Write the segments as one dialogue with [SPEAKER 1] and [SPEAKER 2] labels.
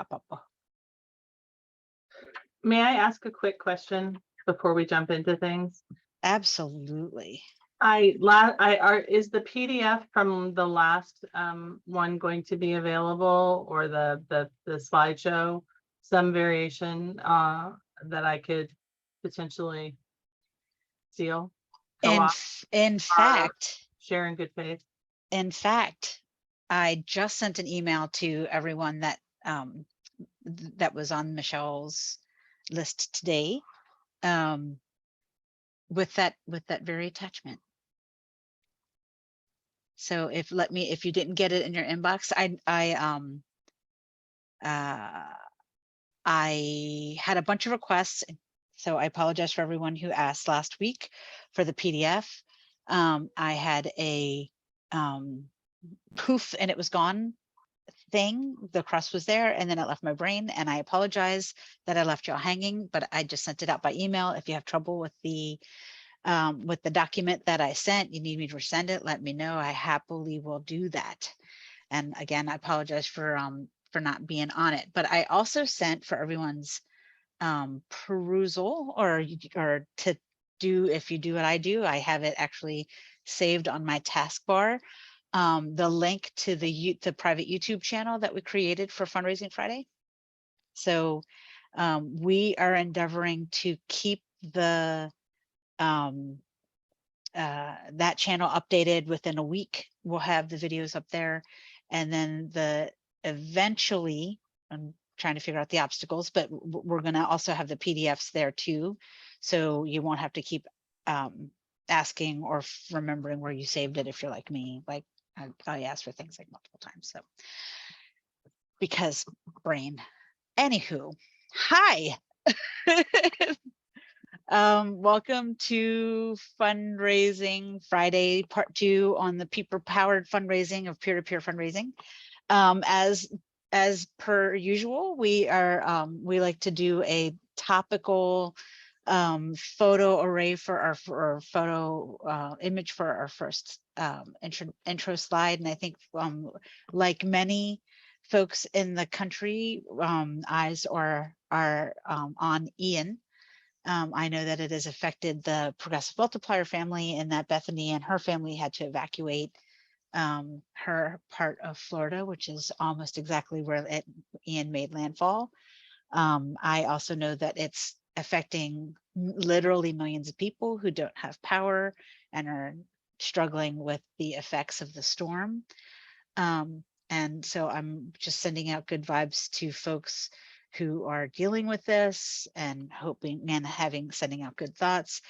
[SPEAKER 1] pop up.
[SPEAKER 2] May I ask a quick question before we jump into things?
[SPEAKER 1] Absolutely.
[SPEAKER 2] Is the PDF from the last one going to be available, or the slideshow, some variation that I could potentially steal, co-op,
[SPEAKER 1] In fact,
[SPEAKER 2] share in good faith?
[SPEAKER 1] In fact, I just sent an email to everyone that that was on Michelle's list today, with that very attachment. So if you didn't get it in your inbox, I had a bunch of requests, so I apologize for everyone who asked last week for the PDF. I had a poof and it was gone thing. The crust was there and then it left my brain, and I apologize that I left y'all hanging, but I just sent it out by email. If you have trouble with the document that I sent, you need me to resend it, let me know. I happily will do that. And again, I apologize for not being on it, but I also sent for everyone's perusal or to do, if you do what I do, I have it actually saved on my taskbar, the link to the private YouTube channel that we created for Fundraising Friday. So we are endeavoring to keep the that channel updated within a week. We'll have the videos up there, and then eventually, I'm trying to figure out the obstacles, but we're going to also have the PDFs there too, so you won't have to keep asking or remembering where you saved it if you're like me. Like I asked for things like multiple times, so because brain. Anywho, hi. Welcome to Fundraising Friday, part 2 on the people-powered fundraising of peer-to-peer fundraising. As per usual, we like to do a topical photo array for our photo image for our first intro slide. And I think like many folks in the country, eyes are on Ian. I know that it has affected the Progressive Multiplier family, and that Bethany and her family had to evacuate her part of Florida, which is almost exactly where Ian made landfall. I also know that it's affecting literally millions of people who don't have power and are struggling with the effects of the storm. And so I'm just sending out good vibes to folks who are dealing with this, and hoping and sending out good thoughts,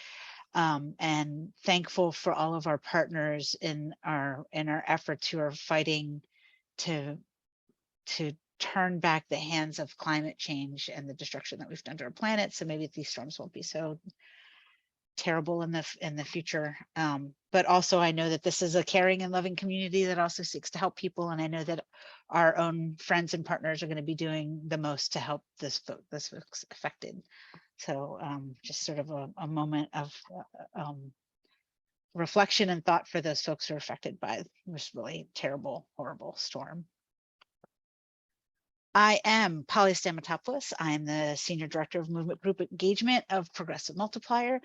[SPEAKER 1] and thankful for all of our partners in our efforts who are fighting to turn back the hands of climate change and the destruction that we've done to our planet. So maybe these storms won't be so terrible in the future. But also I know that this is a caring and loving community that also seeks to help people, and I know that our own friends and partners are going to be doing the most to help this folks affected. So just sort of a moment of reflection and thought for those folks who are affected by this really terrible, horrible storm. I am Polly Stamatopoulos. I am the Senior Director of Movement Group Engagement of Progressive Multiplier.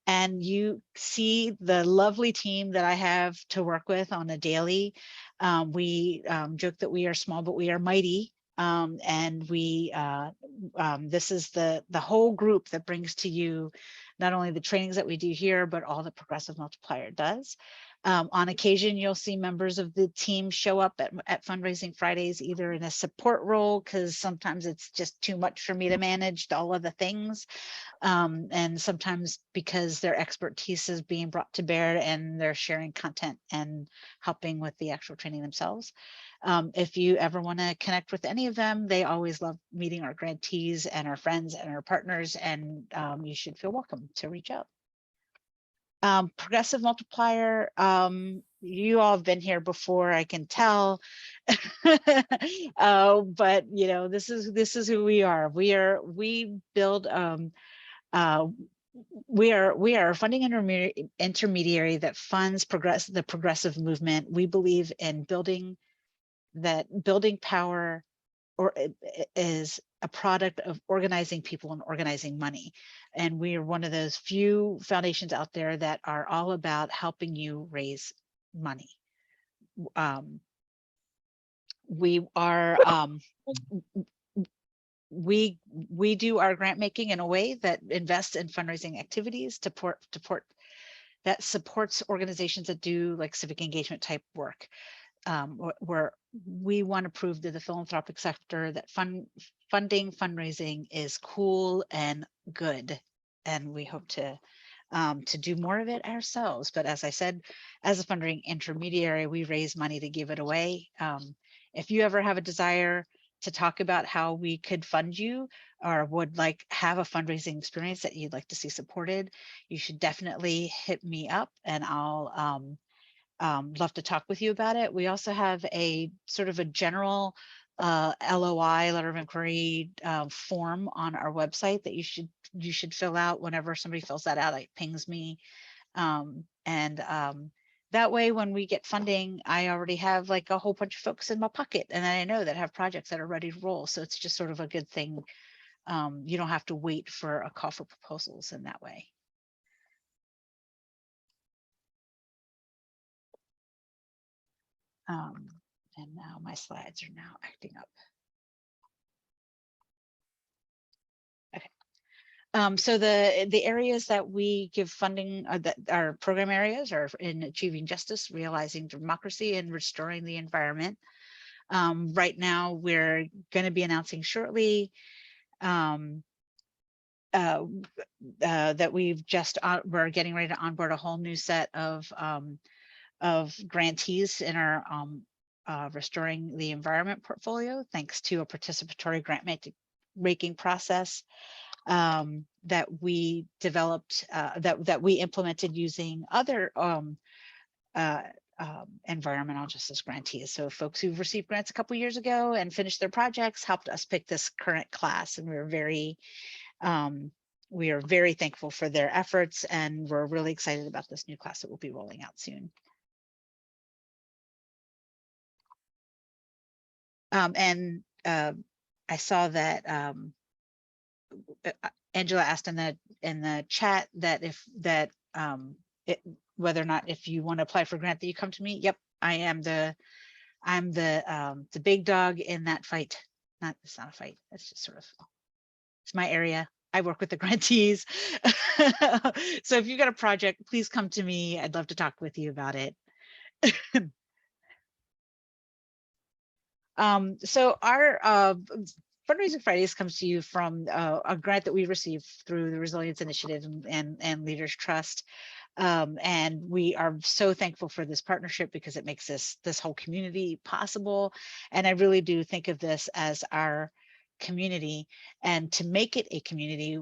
[SPEAKER 1] And you see the lovely team that I have to work with on a daily. We joke that we are small, but we are mighty. And this is the whole group that brings to you not only the trainings that we do here, but all that Progressive Multiplier does. On occasion, you'll see members of the team show up at Fundraising Fridays, either in a support role, because sometimes it's just too much for me to manage all of the things, and sometimes because their expertise is being brought to bear and they're sharing content and helping with the actual training themselves. If you ever want to connect with any of them, they always love meeting our grantees and our friends and our partners, and you should feel welcome to reach out. Progressive Multiplier, you all have been here before, I can tell. But you know, this is who we are. We build we are a funding intermediary that funds the progressive movement. We believe in building power is a product of organizing people and organizing money. And we are one of those few foundations out there that are all about helping you raise money. We are we do our grant making in a way that invests in fundraising activities to support that supports organizations that do like civic engagement type work, where we want to prove to the philanthropic sector that funding fundraising is cool and good, and we hope to do more of it ourselves. But as I said, as a funding intermediary, we raise money to give it away. If you ever have a desire to talk about how we could fund you or would like have a fundraising experience that you'd like to see supported, you should definitely hit me up, and I'll love to talk with you about it. We also have a sort of a general LOI, letter of inquiry form on our website that you should fill out. Whenever somebody fills that out, it pings me. That way, when we get funding, I already have like a whole bunch of folks in my pocket, and I know that have projects that are ready to roll. So it's just sort of a good thing. You don't have to wait for a call for proposals in that way. And now my slides are now acting up. Okay. So the areas that we give funding that our program areas are in achieving justice, realizing democracy, and restoring the environment. Right now, we're going to be announcing shortly that we've just we're getting ready to onboard a whole new set of grantees in our restoring the environment portfolio, thanks to a participatory grant making process that we developed, that we implemented using other environmental justice grantees. So folks who've received grants a couple years ago and finished their projects helped us pick this current class, and we are very thankful for their efforts, and we're really excited about this new class that will be rolling out soon. I saw that Angela asked in the chat that whether or not if you want to apply for a grant that you come to me. Yep, I'm the big dog in that fight. It's not a fight. It's just sort of, it's my area. I work with the grantees. So if you've got a project, please come to me. I'd love to talk with you about it. So our Fundraising Fridays comes to you from a grant that we received through the Resilience Initiative and Leaders Trust. And we are so thankful for this partnership because it makes this whole community possible. And I really do think of this as our community, and to make it a community,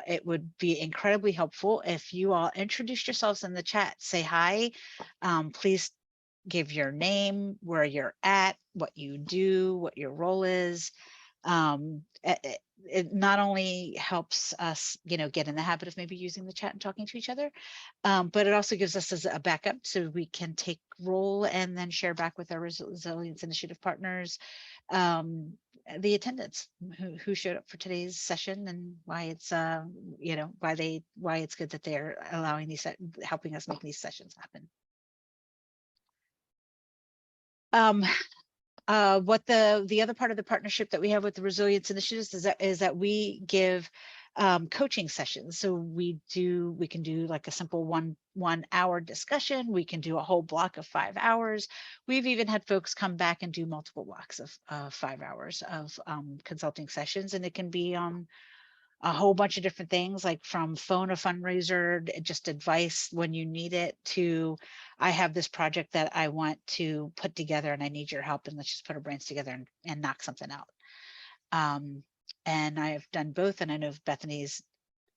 [SPEAKER 1] it would be incredibly helpful if you all introduced yourselves in the chat. Say hi, please give your name, where you're at, what you do, what your role is. It not only helps us, get in the habit of maybe using the chat and talking to each other, but it also gives us as a backup so we can take roll and then share back with our Resilience Initiative partners the attendance who showed up for today's session, and why it's why it's good that they're allowing these, helping us make these sessions happen. What the other part of the partnership that we have with the Resilience Initiatives is that we give coaching sessions. So we can do like a simple one hour discussion. We can do a whole block of 5 hours. We've even had folks come back and do multiple blocks of 5 hours of consulting sessions, and it can be on a whole bunch of different things, like from phone a fundraiser, just advice when you need it, to I have this project that I want to put together and I need your help, and let's just put our brains together and knock something out. And I've done both, and I know Bethany's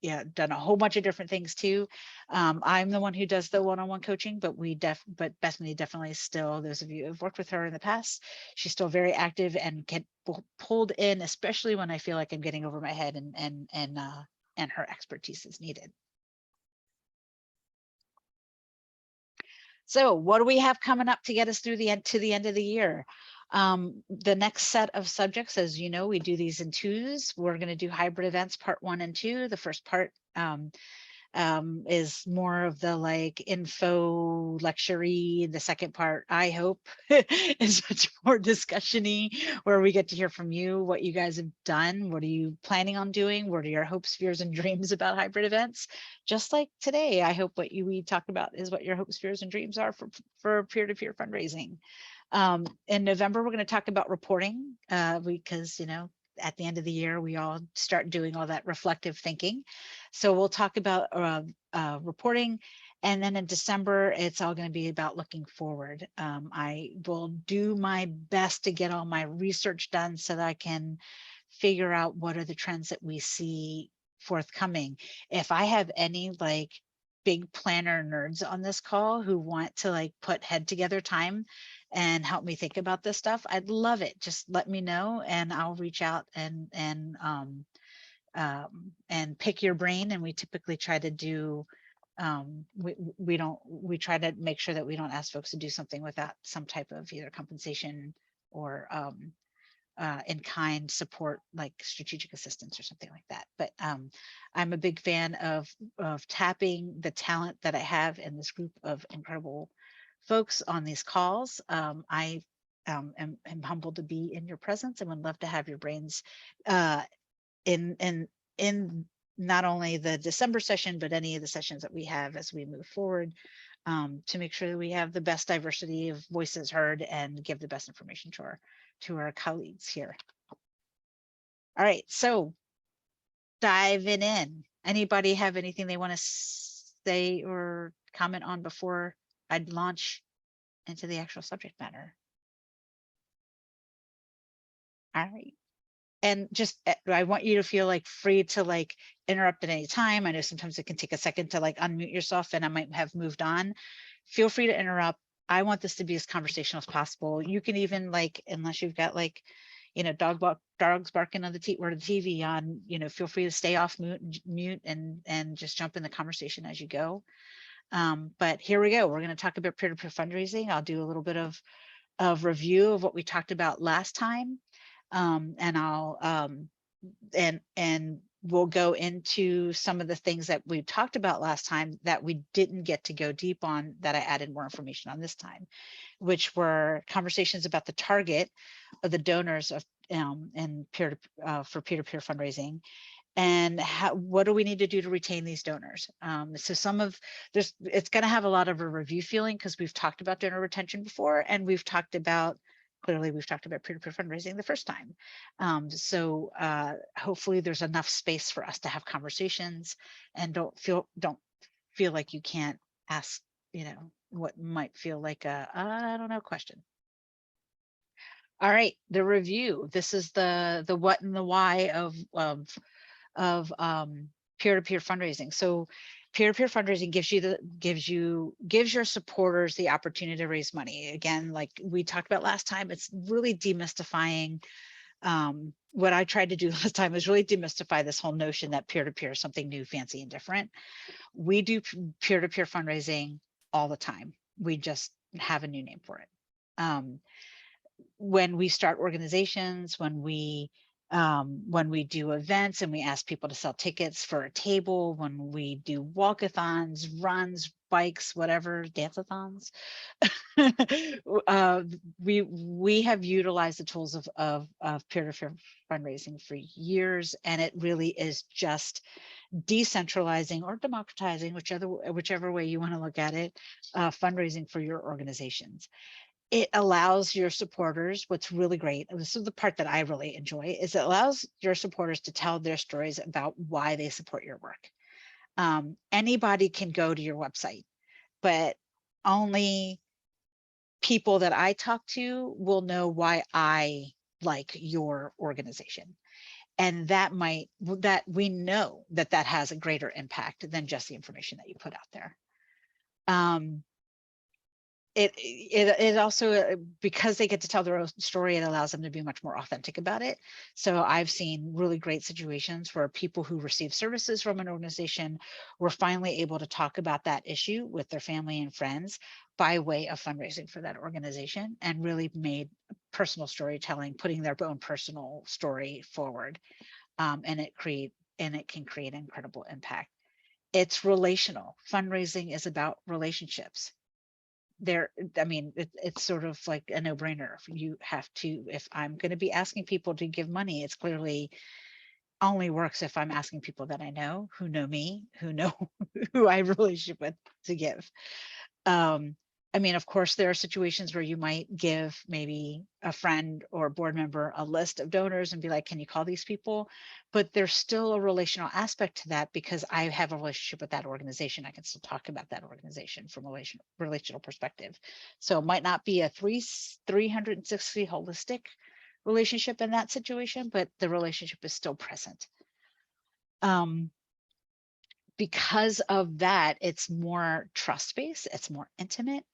[SPEAKER 1] done a whole bunch of different things too. I'm the one who does the one-on-one coaching, but but Bethany definitely still, those of you who've worked with her in the past, she's still very active and get pulled in, especially when I feel like I'm getting over my head and her expertise is needed. So what do we have coming up to get us through to the end of the year? The next set of subjects, as you know, we do these in twos. We're going to do hybrid events, part 1 and 2. The first part is more of the like info lecture-y. The second part, I hope, is much more discussion-y, where we get to hear from you what you guys have done. What are you planning on doing? What are your hopes, fears, and dreams about hybrid events? Just like today, I hope what we talked about is what your hopes, fears, and dreams are for peer-to-peer fundraising. In November, we're going to talk about reporting because, you know, at the end of the year, we all start doing all that reflective thinking. So we'll talk about reporting. And then in December, it's all going to be about looking forward. I will do my best to get all my research done so that I can figure out what are the trends that we see forthcoming. If I have any like big planner nerds on this call who want to like put head together time and help me think about this stuff, I'd love it. Just let me know and I'll reach out and pick your brain. And we typically try to do we try to make sure that we don't ask folks to do something without some type of either compensation or in kind support, like strategic assistance or something like that. But I'm a big fan of tapping the talent that I have in this group of incredible folks on these calls. I am humbled to be in your presence and would love to have your brains uh, in not only the December session, but any of the sessions that we have as we move forward, to make sure that we have the best diversity of voices heard and give the best information to our colleagues here. All right, so diving in. Anybody have anything they want to say or comment on before I'd launch into the actual subject matter? All right. And just I want you to feel like free to like interrupt at any time. I know sometimes it can take a second to like unmute yourself and I might have moved on. Feel free to interrupt. I want this to be as conversational as possible. You can even like, unless you've got like, you know, dogs barking on the TV on, you know, feel free to stay off mute and just jump in the conversation as you go. But here we go. We're going to talk about peer-to-peer fundraising. I'll do a little bit of review of what we talked about last time. And I'll and we'll go into some of the things that we talked about last time that we didn't get to go deep on, that I added more information on this time, which were conversations about the target of the donors of and for peer-to-peer fundraising, and what do we need to do to retain these donors. So it's going to have a lot of a review feeling because we've talked about donor retention before, and we've talked about peer-to-peer fundraising the first time. So hopefully there's enough space for us to have conversations and don't feel like you can't ask, you know, what might feel like a I don't know question. All right, the review. This is the what and the why of peer-to-peer fundraising. So peer-to-peer fundraising gives your supporters the opportunity to raise money. Again, like we talked about last time, it's really demystifying. What I tried to do last time was really demystify this whole notion that peer-to-peer is something new, fancy, and different. We do peer-to-peer fundraising all the time. We just have a new name for it. When we start organizations, when we do events and we ask people to sell tickets for a table, when we do walkathons, runs, bikes, whatever, dance-a-thons, we have utilized the tools of peer-to-peer fundraising for years, and it really is just decentralizing or democratizing, whichever way you want to look at it, fundraising for your organizations. It allows your supporters, what's really great, and this is the part that I really enjoy, is it allows your supporters to tell their stories about why they support your work. Anybody can go to your website, but only people that I talk to will know why I like your organization. And that we know that has a greater impact than just the information that you put out there. It also, because they get to tell their own story, it allows them to be much more authentic about it. So I've seen really great situations where people who receive services from an organization were finally able to talk about that issue with their family and friends by way of fundraising for that organization, and really made personal storytelling, putting their own personal story forward, and it can create incredible impact. It's relational. Fundraising is about relationships. I mean, it's sort of like a no-brainer. You have to, if I'm going to be asking people to give money, it's clearly only works if I'm asking people that I know, who know me, who know who I have a relationship with, to give. I mean, of course, there are situations where you might give maybe a friend or a board member a list of donors and be like, can you call these people? But there's still a relational aspect to that, because I have a relationship with that organization. I can still talk about that organization from a relational perspective. So it might not be a 360 holistic relationship in that situation, but the relationship is still present. Because of that, it's more trust-based, it's more intimate.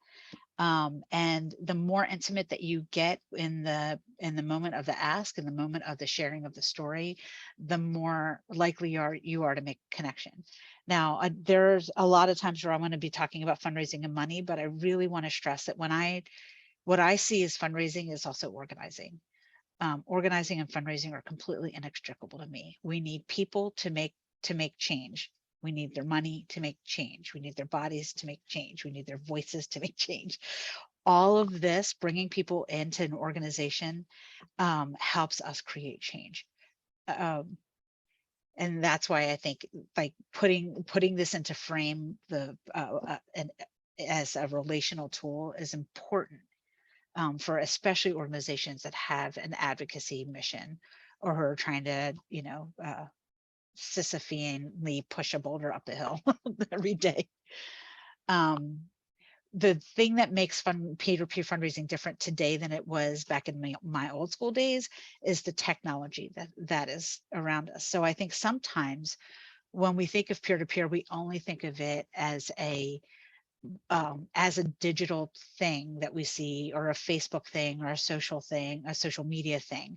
[SPEAKER 1] And the more intimate that you get in the moment of the ask, in the moment of the sharing of the story, the more likely you are to make connection. Now, there's a lot of times where I'm going to be talking about fundraising and money, but I really want to stress that what I see as fundraising is also organizing. Organizing and fundraising are completely inextricable to me. We need people to make change. We need their money to make change. We need their bodies to make change. We need their voices to make change. All of this, bringing people into an organization, helps us create change. And that's why I think, like, putting this into frame, and as a relational tool is important, for especially organizations that have an advocacy mission, or who are trying to, Sisypheanly push a boulder up the hill every day. The thing that makes peer-to-peer fundraising different today than it was back in my old school days is the technology that is around us. So I think sometimes when we think of peer-to-peer, we only think of it as a digital thing that we see, or a Facebook thing, or a social thing, a social media thing.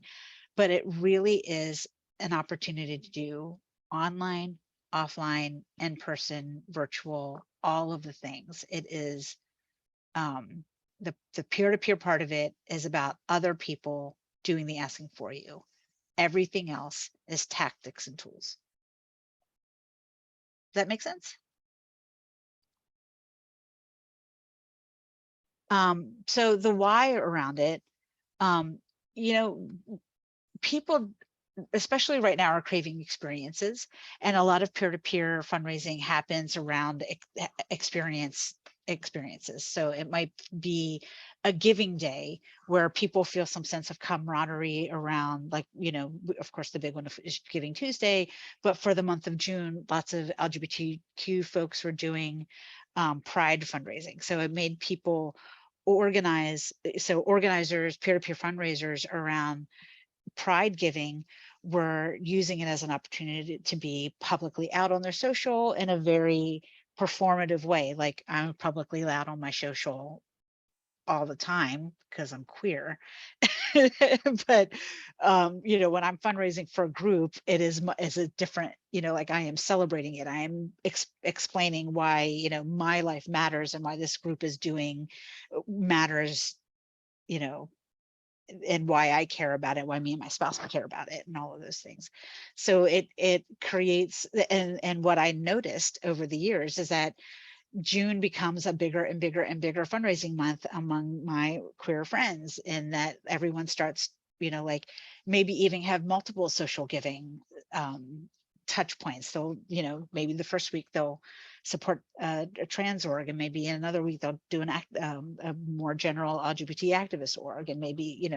[SPEAKER 1] But it really is an opportunity to do online, offline, in person, virtual, all of the things. It is, the peer-to-peer part of it is about other people doing the asking for you. Everything else is tactics and tools. Does that make sense? So the why around it, you know, people, especially right now, are craving experiences, and a lot of peer-to-peer fundraising happens around experiences. So it might be a giving day where people feel some sense of camaraderie around, like, of course, the big one is Giving Tuesday, but for the month of June, lots of LGBTQ folks were doing Pride fundraising. So it made people organize. So organizers, peer-to-peer fundraisers around Pride giving, were using it as an opportunity to be publicly out on their social in a very performative way. Like, I'm publicly out on my social all the time because I'm queer. But when I'm fundraising for a group, it is a different, like, I am celebrating it. I am explaining why, my life matters, and why this group is doing matters, and why I care about it, why me and my spouse care about it, and all of those things. So it creates, and what I noticed over the years is that June becomes a bigger and bigger and bigger fundraising month among my queer friends, in that everyone starts, like, maybe even have multiple social giving touch points. So, maybe the first week they'll support a trans org, and maybe in another week they'll do a more general LGBT activist org, and maybe,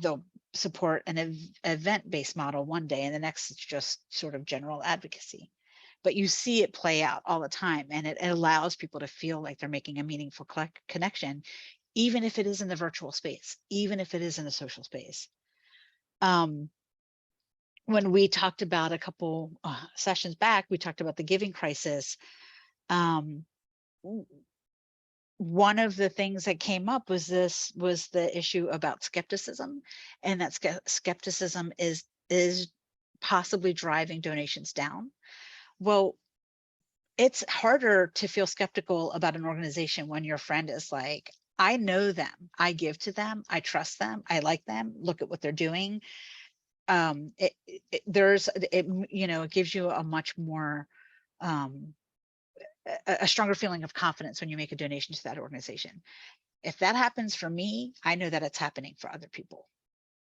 [SPEAKER 1] they'll support an event-based model one day, and the next it's just sort of general advocacy. But you see it play out all the time, and it allows people to feel like they're making a meaningful connection, even if it is in the virtual space, even if it is in the social space. When we talked about a couple sessions back, we talked about the giving crisis. One of the things that came up was the issue about skepticism, and that skepticism is possibly driving donations down. Well, it's harder to feel skeptical about an organization when your friend is like, I know them, I give to them, I trust them, I like them, look at what they're doing. It gives you a much more, um, a stronger feeling of confidence when you make a donation to that organization. If that happens for me, I know that it's happening for other people.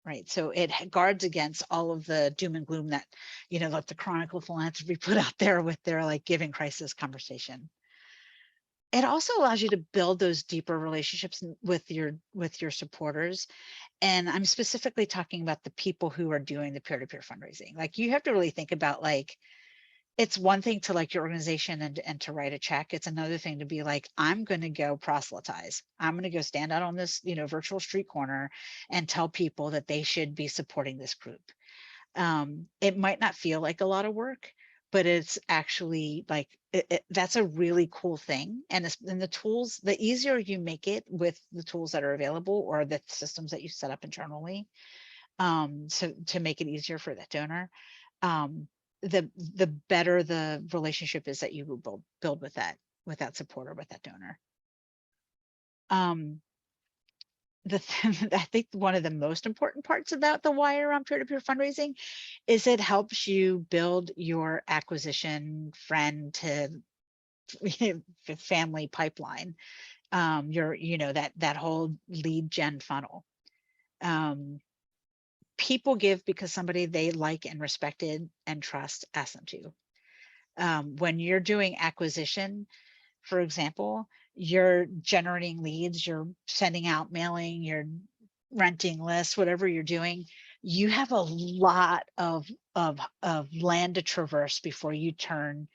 [SPEAKER 1] Right. So it guards against all of the doom and gloom that, like the Chronicle of Philanthropy put out there with their like giving crisis conversation. It also allows you to build those deeper relationships with your supporters. And I'm specifically talking about the people who are doing the peer-to-peer fundraising. Like you have to really think about, like, it's one thing to like your organization and to write a check. It's another thing to be like, I'm going to go proselytize. I'm going to go stand out on this, virtual street corner and tell people that they should be supporting this group. It might not feel like a lot of work, but it's actually like that's a really cool thing. And the tools, the easier you make it with the tools that are available or the systems that you set up internally, so to make it easier for that donor, um, the better the relationship is that you will build with that supporter, with that donor. I think one of the most important parts about the why around peer-to-peer fundraising is it helps you build your acquisition friend to family pipeline. That whole lead gen funnel. People give because somebody they like and respected and trust asked them to. When you're doing acquisition, for example, you're generating leads, you're sending out mailing, you're renting lists, whatever you're doing, you have a lot of land to traverse before you turn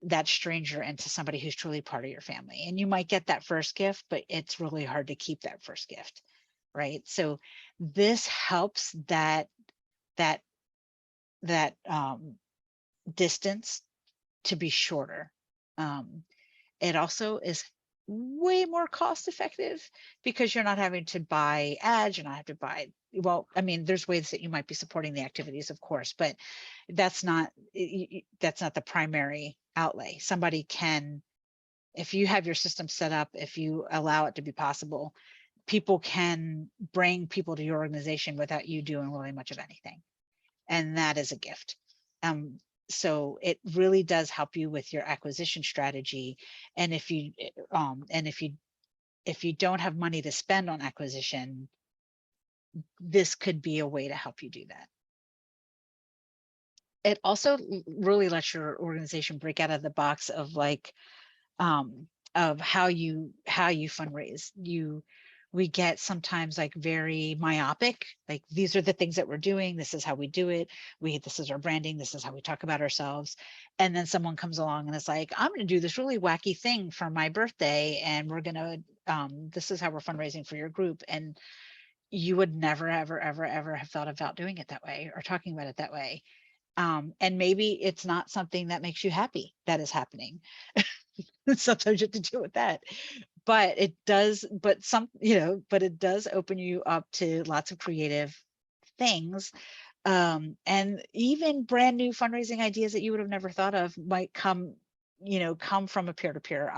[SPEAKER 1] that stranger into somebody who's truly part of your family. And you might get that first gift, but it's really hard to keep that first gift, right? So this helps that distance to be shorter. It also is way more cost effective because you're not having to buy ads, you're not having to buy, well, I mean, there's ways that you might be supporting the activities, of course, but that's not the primary outlay. Somebody can, if you have your system set up, if you allow it to be possible, people can bring people to your organization without you doing really much of anything. And that is a gift. Um, so it really does help you with your acquisition strategy. And if you don't have money to spend on acquisition, this could be a way to help you do that. It also really lets your organization break out of the box of like, of how you fundraise. We get sometimes like very myopic, like these are the things that we're doing, this is how we do it, this is our branding, this is how we talk about ourselves. And then someone comes along and it's like, I'm going to do this really wacky thing for my birthday, and we're going to this is how we're fundraising for your group. And you would never ever ever ever have thought about doing it that way or talking about it that way. And maybe it's not something that makes you happy that is happening. Sometimes you have to deal with that, but it does, but it does open you up to lots of creative things. And even brand new fundraising ideas that you would have never thought of might come from a peer-to-peer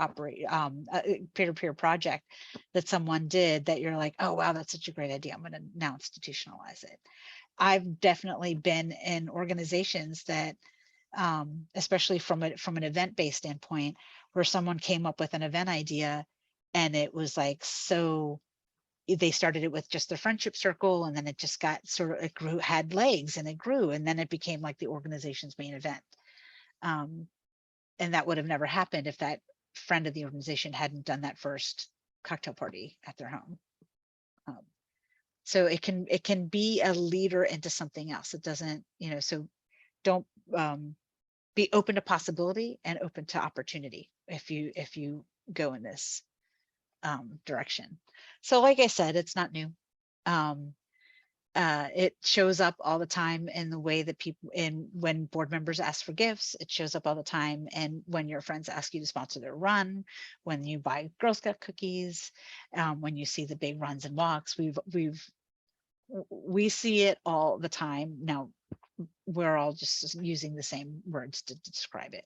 [SPEAKER 1] peer-to-peer project that someone did that you're like, oh wow, that's such a great idea, I'm going to now institutionalize it. I've definitely been in organizations that, especially from an event-based standpoint, where someone came up with an event idea and it was like, so they started it with just the friendship circle, and then it just got sort of, it grew, had legs, and it grew, and then it became like the organization's main event. Um, and that would have never happened if that friend of the organization hadn't done that first cocktail party at their home. Um, so it can be a leader into something else. It doesn't, so don't, be open to possibility and open to opportunity if you go in this direction. So like I said, it's not new. Um, it shows up all the time in the way that people, in when board members ask for gifts, it shows up all the time. And when your friends ask you to sponsor their run, when you buy Girl Scout cookies, when you see the big runs and walks, we see it all the time. Now we're all just using the same words to describe it.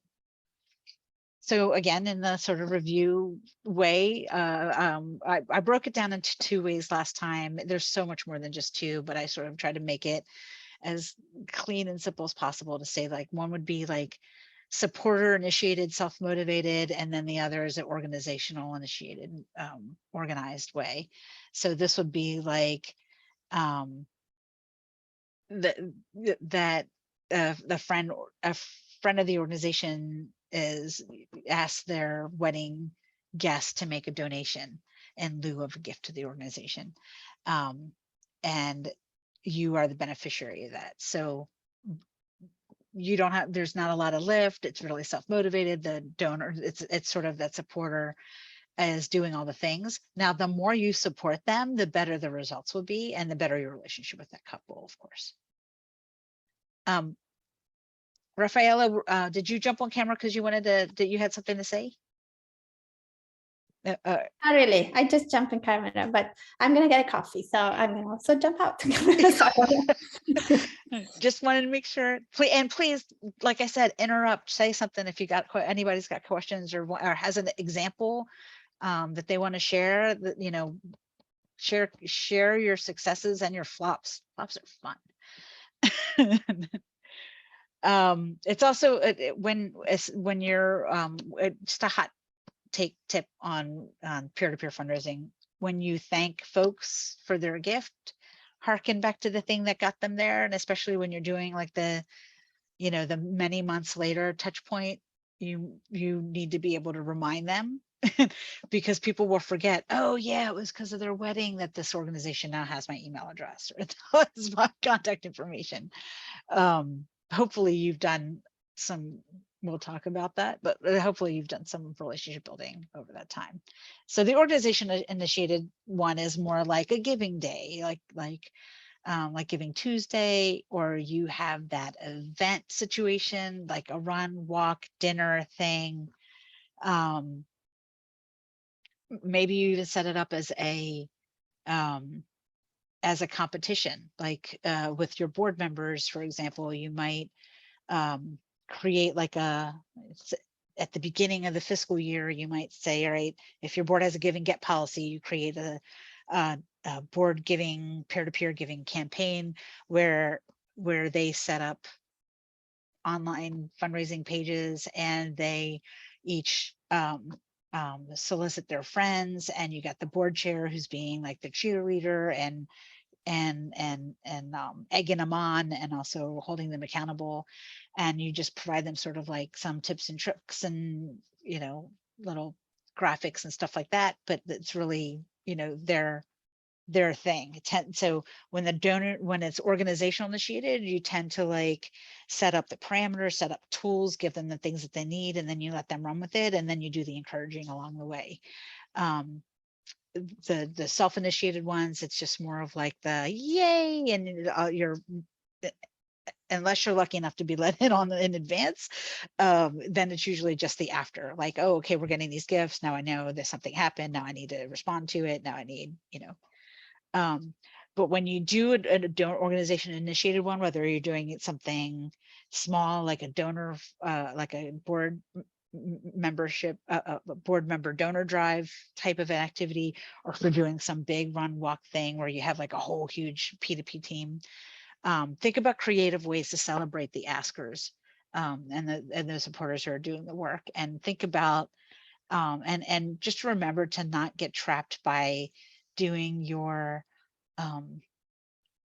[SPEAKER 1] So again, in the sort of review way, I broke it down into 2 ways last time. There's so much more than just 2, but I sort of tried to make it as clean and simple as possible to say, like, one would be like supporter initiated, self-motivated, and then the other is an organizational initiated, organized way. So this would be like, that that the friend or a friend of the organization is asked their wedding guest to make a donation in lieu of a gift to the organization, and you are the beneficiary of that. So you don't have, there's not a lot of lift, it's really self-motivated. The donor, it's sort of that supporter is doing all the things. Now the more you support them, the better the results will be, and the better your relationship with that couple, of course. Rafaela, did you jump on camera because you wanted to, that you had something to say?
[SPEAKER 3] Not really. I just jumped in camera, but I'm gonna get a coffee, so I'm gonna also jump out.
[SPEAKER 1] Just wanted to make sure. And please, like I said, interrupt, say something if you got, anybody's got questions or has an example that they want to share. That, you know, share your successes and your flops. Flops are fun. It's also when you're just a hot take tip on peer-to-peer fundraising. When you thank folks for their gift, harken back to the thing that got them there. And especially when you're doing like the, you know, the many months later touch point, you need to be able to remind them because people will forget, oh yeah, it was because of their wedding that this organization now has my email address or that was my contact information. Hopefully you've done some, we'll talk about that, but hopefully you've done some relationship building over that time. So the organization initiated one is more like a giving day, like Giving Tuesday, or you have that event situation, like a run, walk, dinner thing. Maybe you even set it up as a competition, like with your board members, for example. You might create like at the beginning of the fiscal year, you might say, all right, if your board has a give and get policy, you create a board giving, peer-to-peer giving campaign where they set up online fundraising pages and they each solicit their friends, and you got the board chair who's being like the cheerleader and egging them on and also holding them accountable. And you just provide them sort of like some tips and tricks and, you know, little graphics and stuff like that, but it's really, you know, their thing. So when the donor, when it's organizational initiated, you tend to like set up the parameters, set up tools, give them the things that they need, and then you let them run with it, and then you do the encouraging along the way. The self-initiated ones, it's just more of like the yay, and you're, unless you're lucky enough to be let in on in advance, then it's usually just the after, like, oh, okay, we're getting these gifts now, I know there's something happened, now I need to respond to it, now I need, you know. But when you do a donor organization initiated one, whether you're doing something small like a donor, like a board membership, a board member donor drive type of an activity, or if you're doing some big run walk thing where you have like a whole huge P2P team, think about creative ways to celebrate the askers and the supporters who are doing the work, and think about and just remember to not get trapped by doing your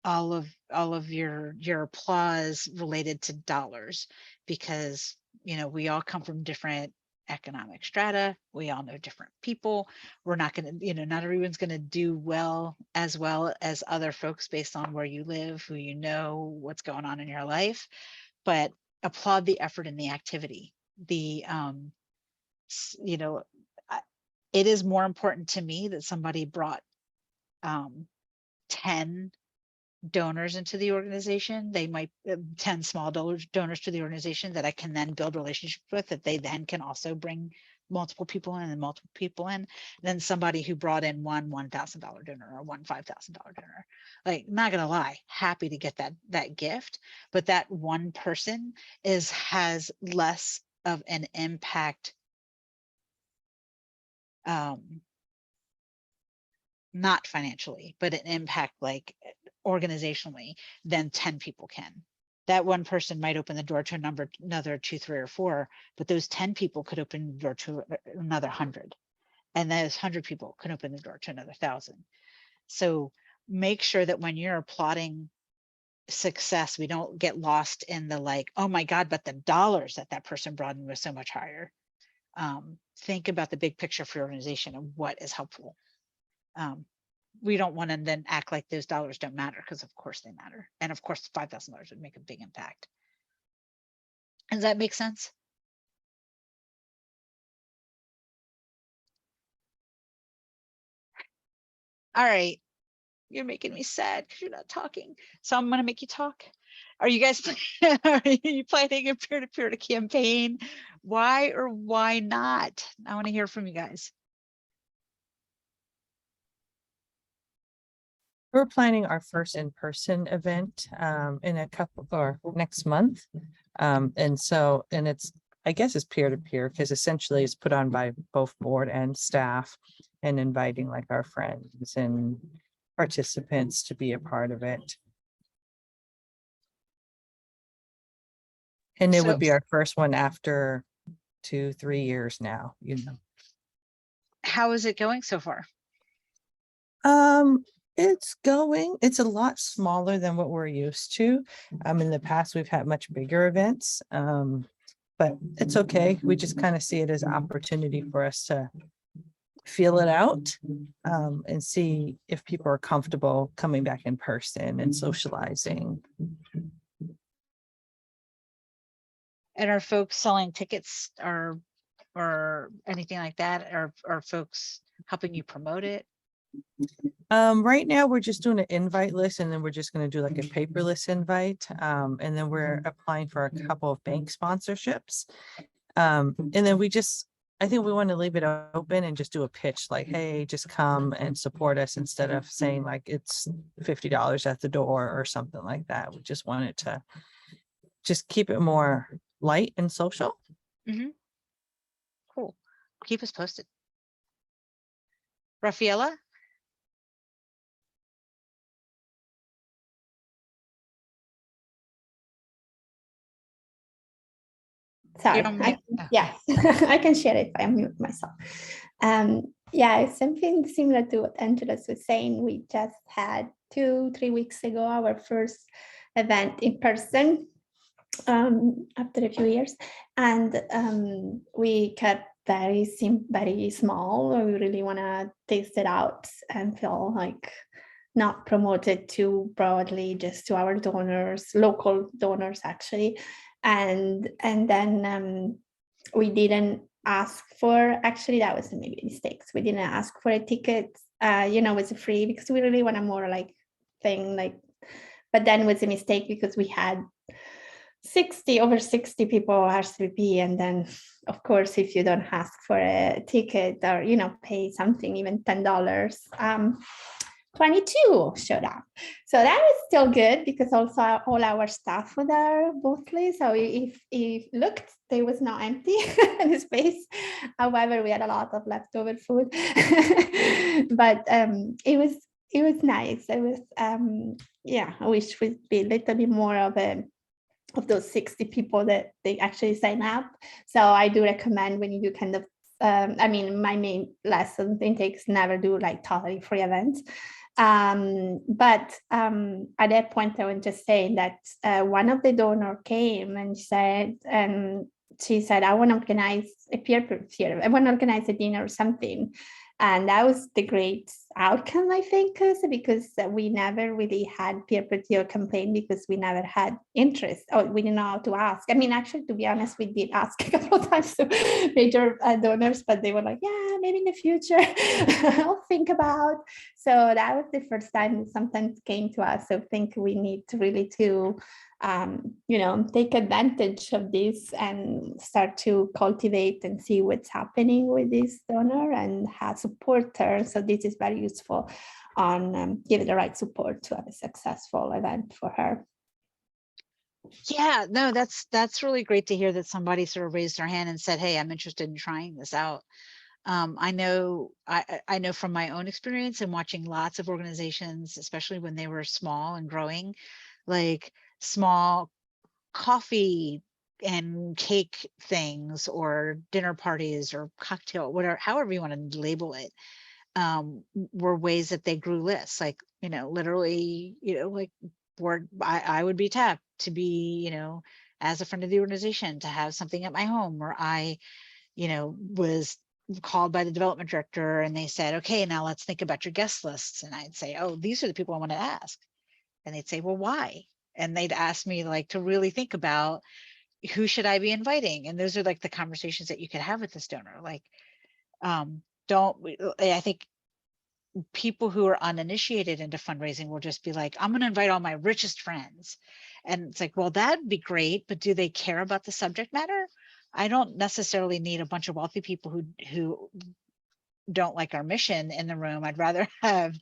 [SPEAKER 1] all of your applause related to dollars, because, you know, we all come from different economic strata, we all know different people, we're not going to, you know, not everyone's going to do well as other folks based on where you live, who you know, what's going on in your life. But applaud the effort and the activity. The you know, it is more important to me that somebody brought 10 donors into the organization. They might 10 small donors to the organization that I can then build relationships with, that they then can also bring multiple people in and multiple people in, than somebody who brought in one $1,000 donor or one $5,000 donor. Like, not gonna lie, happy to get that gift, but that one person has less of an impact not financially, but an impact like organizationally, then 10 people can. That one person might open the door to another 2, 3, or 4, but those 10 people could open the door to another 100. And those 100 people can open the door to another 1,000. So make sure that when you're plotting success, we don't get lost in the like, oh my God, but the dollars that that person brought in was so much higher. Think about the big picture for your organization and what is helpful. We don't want to then act like those dollars don't matter, because of course they matter. And of course, $5,000 would make a big impact. Does that make sense? All right. You're making me sad because you're not talking. So I'm going to make you talk. Are you guys are you planning a peer-to-peer campaign? Why or why not? I want to hear from you guys.
[SPEAKER 4] We're planning our first in-person event in a couple or next month. And it's, I guess it's peer-to-peer because essentially it's put on by both board and staff, and inviting like our friends and participants to be a part of it. And it would be our first one after 2-3 years now,
[SPEAKER 1] How is it going so far?
[SPEAKER 4] It's a lot smaller than what we're used to. In the past, we've had much bigger events. But it's okay. We just kind of see it as an opportunity for us to feel it out, and see if people are comfortable coming back in person and socializing.
[SPEAKER 1] And are folks selling tickets or anything like that? Are folks helping you promote it?
[SPEAKER 4] Right now we're just doing an invite list, and then we're just going to do like a paperless invite. And then we're applying for a couple of bank sponsorships. And then I think we want to leave it open and just do a pitch like, hey, just come and support us, instead of saying like it's $50 at the door or something like that. We just wanted to just keep it more light and social.
[SPEAKER 1] Mm-hmm. Cool. Keep us posted. Rafaela?
[SPEAKER 3] Sorry,
[SPEAKER 1] Okay.
[SPEAKER 3] yes, I can share it if I mute myself. Yeah, it's something similar to what Angela was saying. We just had 2-3 weeks ago our first event in person after a few years, and we kept very small. We really want to taste it out and feel like not promoted too broadly, just to our donors, local donors actually. And then we didn't ask for, actually that was maybe a mistake. We didn't ask for a ticket, it's free, because we really want a more like thing, like, but then it was a mistake because we had over 60 people RSVP, and then of course if you don't ask for a ticket or pay something, even $10, 22 showed up. So that was still good, because also all our staff were there mostly. So if looked, there was no empty space. However, we had a lot of leftover food. But it was nice. It was I wish we'd be a little bit more of those 60 people that they actually sign up. So I do recommend, when you do kind of my main lesson intake is never do like totally free events. But at that point, I was just saying that one of the donor came and she said, I want to organize a peer-to-peer, I want to organize a dinner or something. And that was the great outcome, I think, because we never really had peer-to-peer campaign, because we never had interest, or we didn't know how to ask. I mean, actually, to be honest, we did ask a couple of times to major donors, but they were like, yeah, maybe in the future, I'll think about. So that was the first time it sometimes came to us. So I think we need to really take advantage of this and start to cultivate and see what's happening with this donor and support her. So this is very useful on giving the right support to have a successful event for her.
[SPEAKER 1] Yeah, no, that's really great to hear that somebody sort of raised their hand and said, hey, I'm interested in trying this out. I know, I know from my own experience and watching lots of organizations, especially when they were small and growing, like small coffee and cake things or dinner parties or cocktail, whatever, however you want to label it, were ways that they grew lists. Like, you know, literally, you know, like board, I would be tapped to be, you know, as a friend of the organization to have something at my home, or I, you know, was called by the development director and they said, okay, now let's think about your guest lists. And I'd say, oh, these are the people I want to ask. And they'd say, well, why? And they'd ask me like to really think about who should I be inviting? And those are like the conversations that you could have with this donor. Like, I think people who are uninitiated into fundraising will just be like, I'm going to invite all my richest friends. And it's like, well, that'd be great, but do they care about the subject matter? I don't necessarily need a bunch of wealthy people who don't like our mission in the room. I'd rather have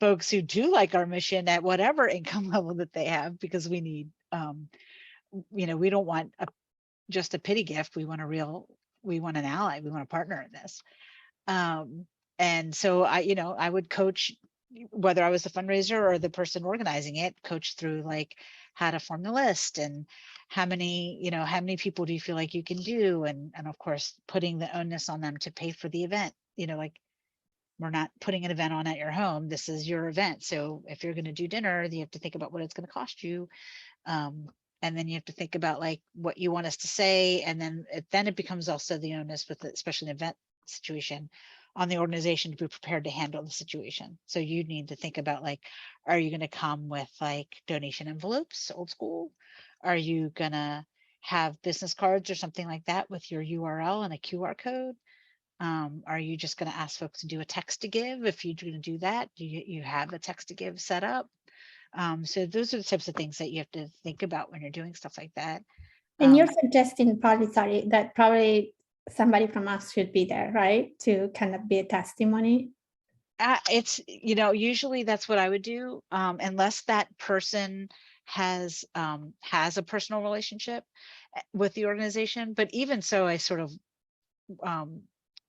[SPEAKER 1] folks who do like our mission at whatever income level that they have, because we need, you know, we don't want just a pity gift. We want we want an ally. We want a partner in this. And so I, you know, I would coach, whether I was the fundraiser or the person organizing it, coach through like how to form the list and how many, you know, how many people do you feel like you can do? And of course, putting the onus on them to pay for the event, you know, like we're not putting an event on at your home. This is your event. So if you're going to do dinner, you have to think about what it's going to cost you. And then you have to think about like what you want us to say. And then it becomes also the onus with, especially an event situation, on the organization to be prepared to handle the situation. So you need to think about like, are you going to come with like donation envelopes, old school? Are you going to have business cards or something like that with your URL and a QR code? Are you just going to ask folks to do a text to give? If you're going to do that, do you have a text to give set up? So those are the types of things that you have to think about when you're doing stuff like that.
[SPEAKER 3] And you're suggesting probably, sorry, that probably somebody from us should be there, right? To kind of be a testimony.
[SPEAKER 1] It's, you know, usually that's what I would do, unless that person has a personal relationship with the organization. But even so, I sort of,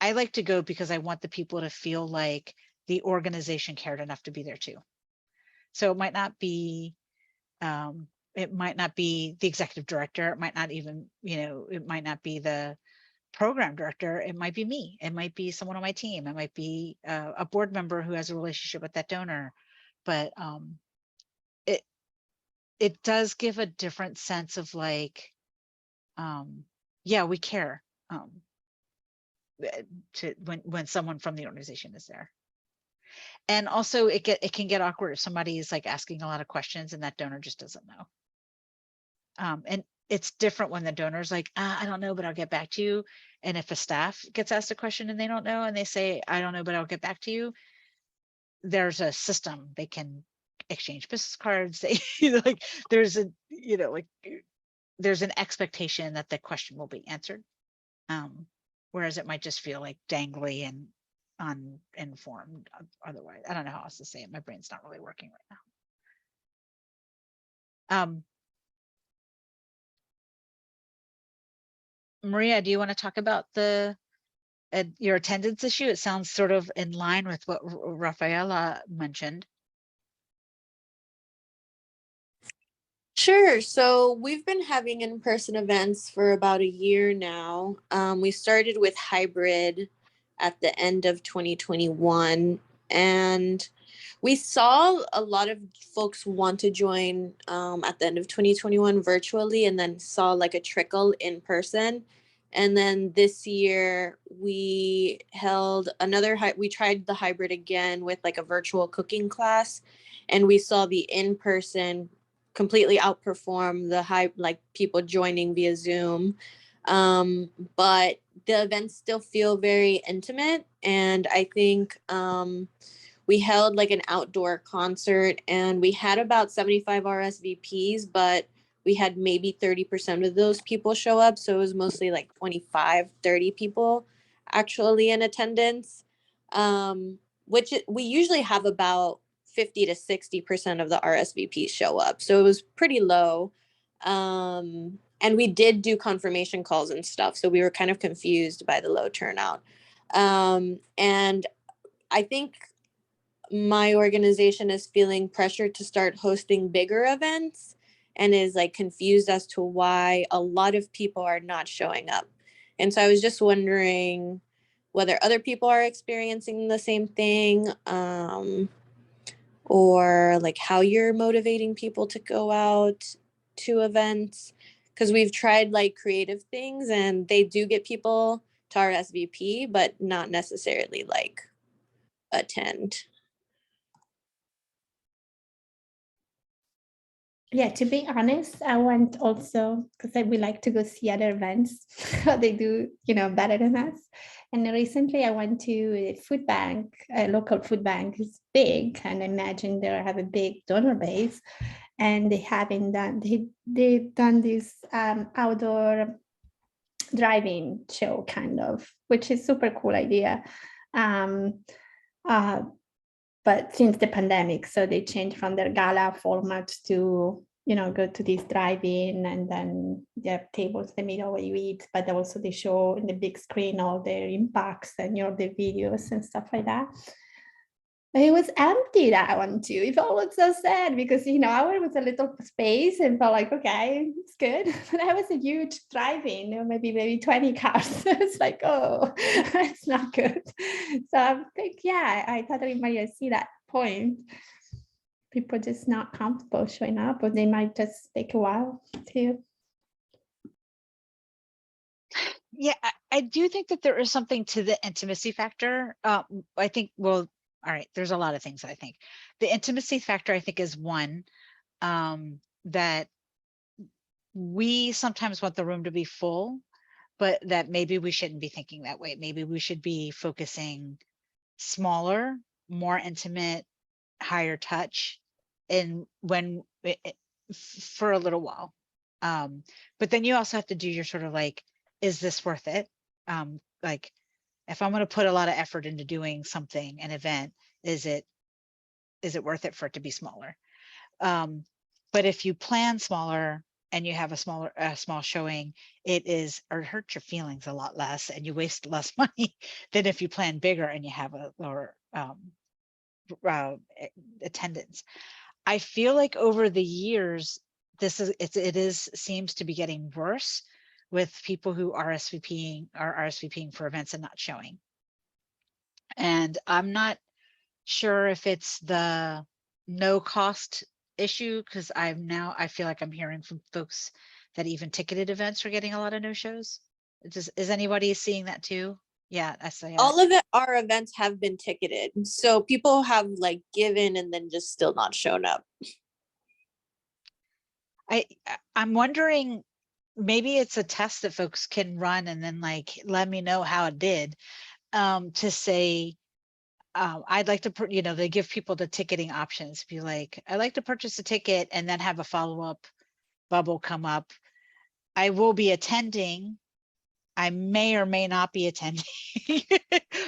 [SPEAKER 1] I like to go because I want the people to feel like the organization cared enough to be there too. So it might not be the executive director. It might not even, you know, it might not be the program director. It might be me. It might be someone on my team. It might be a board member who has a relationship with that donor. But it does give a different sense of like, yeah, we care, to when someone from the organization is there. And also it can get awkward if somebody is like asking a lot of questions and that donor just doesn't know. And it's different when the donor's like, I don't know, but I'll get back to you. And if a staff gets asked a question and they don't know, and they say, I don't know, but I'll get back to you, there's a system. They can exchange business cards. They, you know, like there's a, you know, like there's an expectation that the question will be answered. Whereas it might just feel like dangly and uninformed otherwise. I don't know how else to say it. My brain's not really working right now. Maria, do you want to talk about your attendance issue? It sounds sort of in line with what Rafaela mentioned.
[SPEAKER 5] Sure. So we've been having in-person events for about a year now. We started with hybrid at the end of 2021, and we saw a lot of folks want to join at the end of 2021 virtually, and then saw like a trickle in person. And then this year we held we tried the hybrid again with like a virtual cooking class, and we saw the in-person completely outperform the like people joining via Zoom. But the events still feel very intimate. And I think we held like an outdoor concert and we had about 75 RSVPs, but we had maybe 30% of those people show up. So it was mostly like 25, 30 people actually in attendance, which we usually have about 50 to 60% of the RSVPs show up. So it was pretty low. And we did do confirmation calls and stuff. So we were kind of confused by the low turnout. And I think my organization is feeling pressure to start hosting bigger events and is like confused as to why a lot of people are not showing up. And so I was just wondering whether other people are experiencing the same thing, or like how you're motivating people to go out to events. Because we've tried like creative things and they do get people to RSVP, but not necessarily like attend.
[SPEAKER 3] Yeah, to be honest, I went also because we like to go see other events, how they do, better than us. And recently I went to a food bank, a local food bank. It's big, and I imagine they have a big donor base. And they haven't done, they've done this outdoor driving show kind of, which is super cool idea. Um, uh, but since the pandemic, so they changed from their gala format to go to this drive-in, and then they have tables in the middle where you eat, but also they show in the big screen all their impacts and the videos and stuff like that. It was empty, that one too. It felt like so sad because ours was a little space and felt like, okay, it's good. But that was a huge drive-in, maybe 20 cars. It's like, oh, it's not good. So I think, yeah, I totally might see that point. People just not comfortable showing up, or they might just take a while too.
[SPEAKER 1] Yeah, I do think that there is something to the intimacy factor. I think, well, all right, there's a lot of things I think. The intimacy factor, I think, is one, that we sometimes want the room to be full, but that maybe we shouldn't be thinking that way. Maybe we should be focusing smaller, more intimate, higher touch, and when for a little while. But then you also have to do your sort of like, is this worth it? Like, if I'm going to put a lot of effort into doing something, an event, is it worth it for it to be smaller? But if you plan smaller and you have a small showing, it hurts your feelings a lot less, and you waste less money than if you plan bigger and you have a lower attendance. I feel like over the years, seems to be getting worse with people who are RSVPing for events and not showing. And I'm not sure if it's the no cost issue, because I feel like I'm hearing from folks that even ticketed events are getting a lot of no shows. Is anybody seeing that too? Yeah, I say
[SPEAKER 5] All of our events have been ticketed, so people have like given and then just still not shown up.
[SPEAKER 1] I'm wondering, maybe it's a test that folks can run and then like let me know how it did, to say, I'd like to, they give people the ticketing options, be like, I'd like to purchase a ticket, and then have a follow-up bubble come up. I will be attending. I may or may not be attending.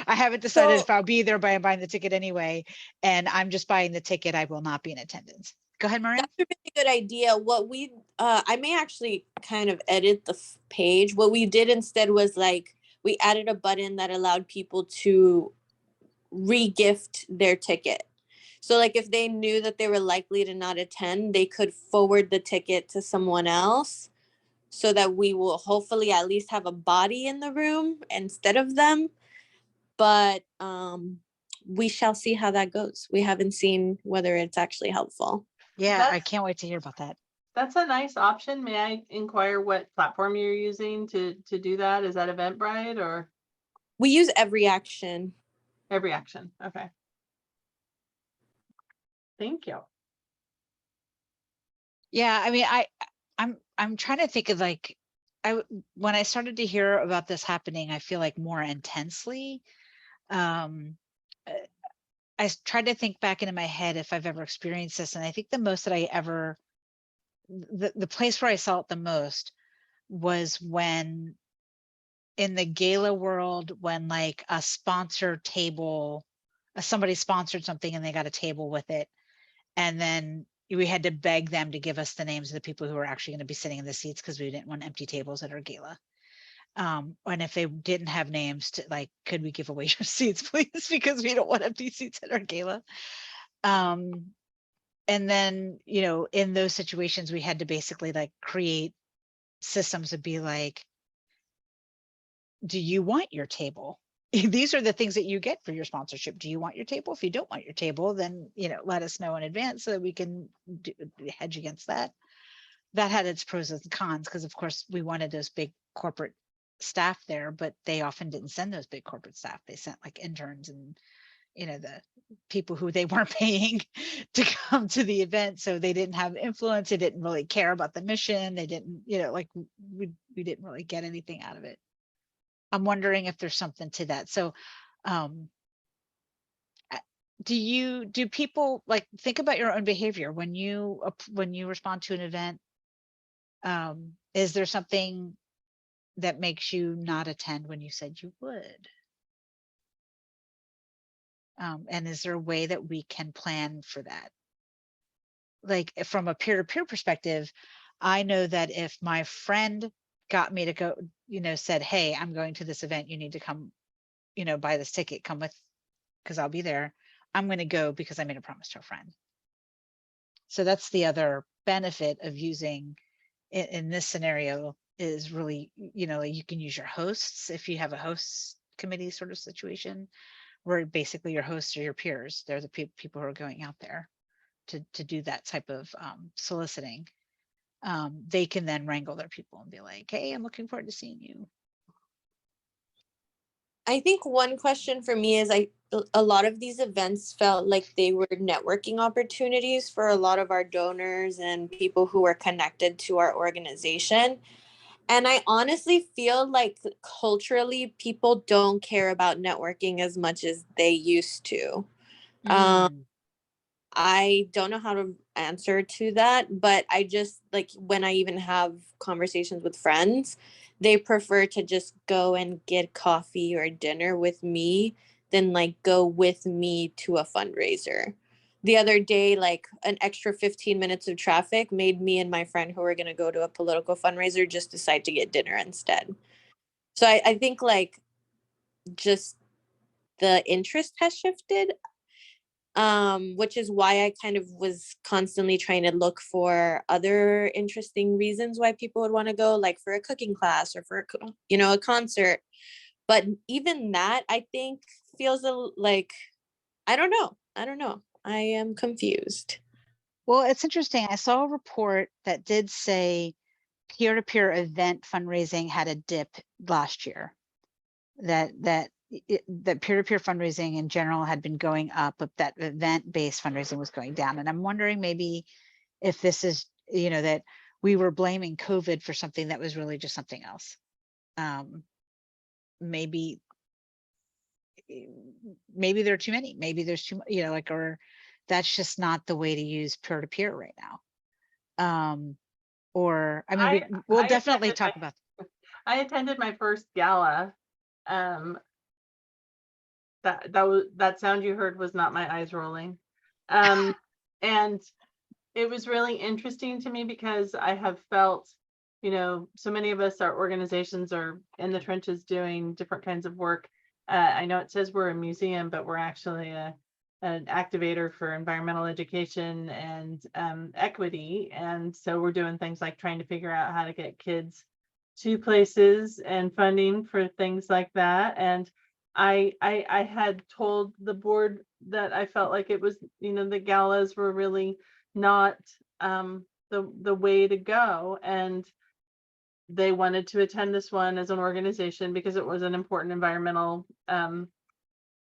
[SPEAKER 1] I haven't decided if I'll be there, but I'm buying the ticket anyway. And I'm just buying the ticket. I will not be in attendance. Go ahead, Maria.
[SPEAKER 5] That's a really good idea. What we, I may actually kind of edit the page. What we did instead was like, we added a button that allowed people to re-gift their ticket. So like if they knew that they were likely to not attend, they could forward the ticket to someone else, so that we will hopefully at least have a body in the room instead of them. But we shall see how that goes. We haven't seen whether it's actually helpful.
[SPEAKER 1] Yeah, I can't wait to hear about that.
[SPEAKER 2] That's a nice option. May I inquire what platform you're using to do that? Is that Eventbrite or?
[SPEAKER 5] We use Every Action.
[SPEAKER 2] Every Action. Okay. Thank you.
[SPEAKER 1] Yeah, I mean, I'm trying to think of like, when I started to hear about this happening, I feel like more intensely. I tried to think back into my head if I've ever experienced this, and I think the most that I ever, the place where I saw it the most was when in the gala world, when like a sponsored table, somebody sponsored something and they got a table with it, and then we had to beg them to give us the names of the people who were actually going to be sitting in the seats because we didn't want empty tables at our gala. And if they didn't have names, to like, could we give away your seats, please? Because we don't want empty seats at our gala. And then, you know, in those situations, we had to basically like create systems to be like, do you want your table? These are the things that you get for your sponsorship. Do you want your table? If you don't want your table, then, you know, let us know in advance so that we can hedge against that. That had its pros and cons, because of course we wanted those big corporate staff there, but they often didn't send those big corporate staff. They sent like interns and, you know, the people who they weren't paying to come to the event. So they didn't have influence. They didn't really care about the mission. They didn't, you know, like we didn't really get anything out of it. I'm wondering if there's something to that. So do people like think about your own behavior when you respond to an event? Is there something that makes you not attend when you said you would? And is there a way that we can plan for that? Like from a peer-to-peer perspective, I know that if my friend got me to go, you know, said, hey, I'm going to this event, you need to come, you know, buy this ticket, come with, because I'll be there. I'm going to go because I made a promise to a friend. So that's the other benefit of using in this scenario is really, you know, like you can use your hosts if you have a hosts committee sort of situation where basically your hosts are your peers. They're the people who are going out there to do that type of soliciting. They can then wrangle their people and be like, hey, I'm looking forward to seeing you.
[SPEAKER 5] I think one question for me is a lot of these events felt like they were networking opportunities for a lot of our donors and people who are connected to our organization. And I honestly feel like culturally people don't care about networking as much as they used to. I don't know how to answer to that, but I just like when I even have conversations with friends, they prefer to just go and get coffee or dinner with me than like go with me to a fundraiser. The other day, like an extra 15 minutes of traffic made me and my friend who were going to go to a political fundraiser just decide to get dinner instead. So I think like just the interest has shifted, which is why I kind of was constantly trying to look for other interesting reasons why people would want to go, like for a cooking class or for a concert. But even that I think feels like I don't know, I am confused.
[SPEAKER 1] Well, it's interesting. I saw a report that did say peer-to-peer event fundraising had a dip last year. That peer-to-peer fundraising in general had been going up, but that event-based fundraising was going down. And I'm wondering maybe if this is, you know, that we were blaming COVID for something that was really just something else. Maybe there are too many. Maybe there's too much, you know, like, or that's just not the way to use peer-to-peer right now. Or I mean, we'll definitely talk about.
[SPEAKER 2] I attended my first gala. That sound you heard was not my eyes rolling. And it was really interesting to me because I have felt, you know, so many of us, our organizations are in the trenches doing different kinds of work. I know it says we're a museum, but we're actually an activator for environmental education and equity. And so we're doing things like trying to figure out how to get kids to places and funding for things like that. And I had told the board that I felt like it was, you know, the galas were really not the way to go. And they wanted to attend this one as an organization because it was an important environmental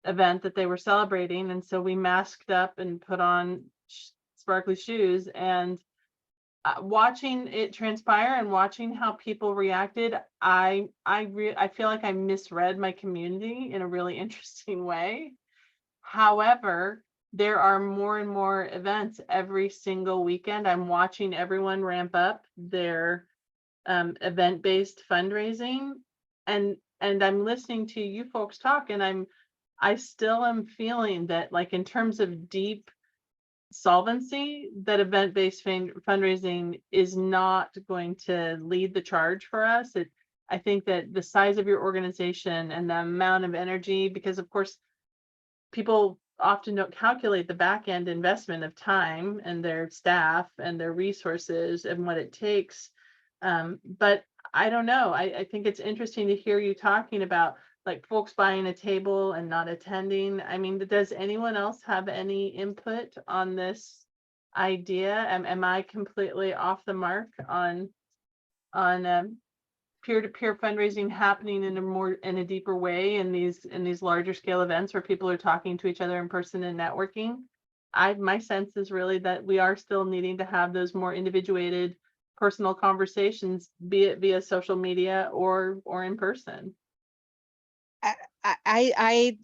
[SPEAKER 2] event that they were celebrating. And so we masked up and put on sparkly shoes, and watching it transpire and watching how people reacted, I feel like I misread my community in a really interesting way. However, there are more and more events every single weekend. I'm watching everyone ramp up their event-based fundraising, and I'm listening to you folks talk, and I still am feeling that, like, in terms of deep solvency, that event-based fundraising is not going to lead the charge for us. I think that the size of your organization and the amount of energy, because of course, people often don't calculate the back end investment of time and their staff and their resources and what it takes. But I don't know. I think it's interesting to hear you talking about like folks buying a table and not attending. I mean, does anyone else have any input on this idea? Am I completely off the mark on peer-to-peer fundraising happening in a deeper way in these larger scale events where people are talking to each other in person and networking? My sense is really that we are still needing to have those more individuated personal conversations, be it via social media or in person.
[SPEAKER 1] I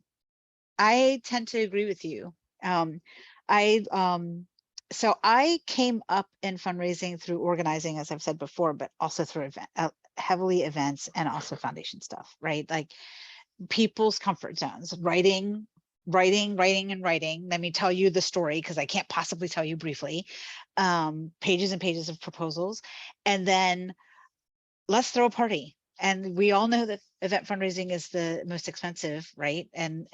[SPEAKER 1] tend to agree with you. I so I came up in fundraising through organizing, as I've said before, but also through heavily events and also foundation stuff, right? Like people's comfort zones, writing. Let me tell you the story because I can't possibly tell you briefly. Pages and pages of proposals, and then let's throw a party. And we all know that event fundraising is the most expensive, right? And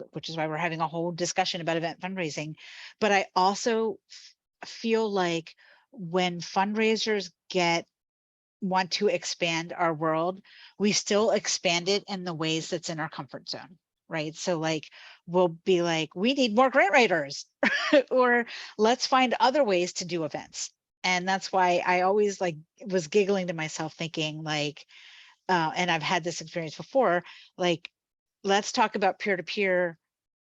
[SPEAKER 1] which is why we're having a whole discussion about event fundraising. But I also feel like when fundraisers want to expand our world, we still expand it in the ways that's in our comfort zone, right? So like, we'll be like, we need more grant writers, or let's find other ways to do events. And that's why I always like was giggling to myself thinking like, and I've had this experience before, like, let's talk about peer-to-peer.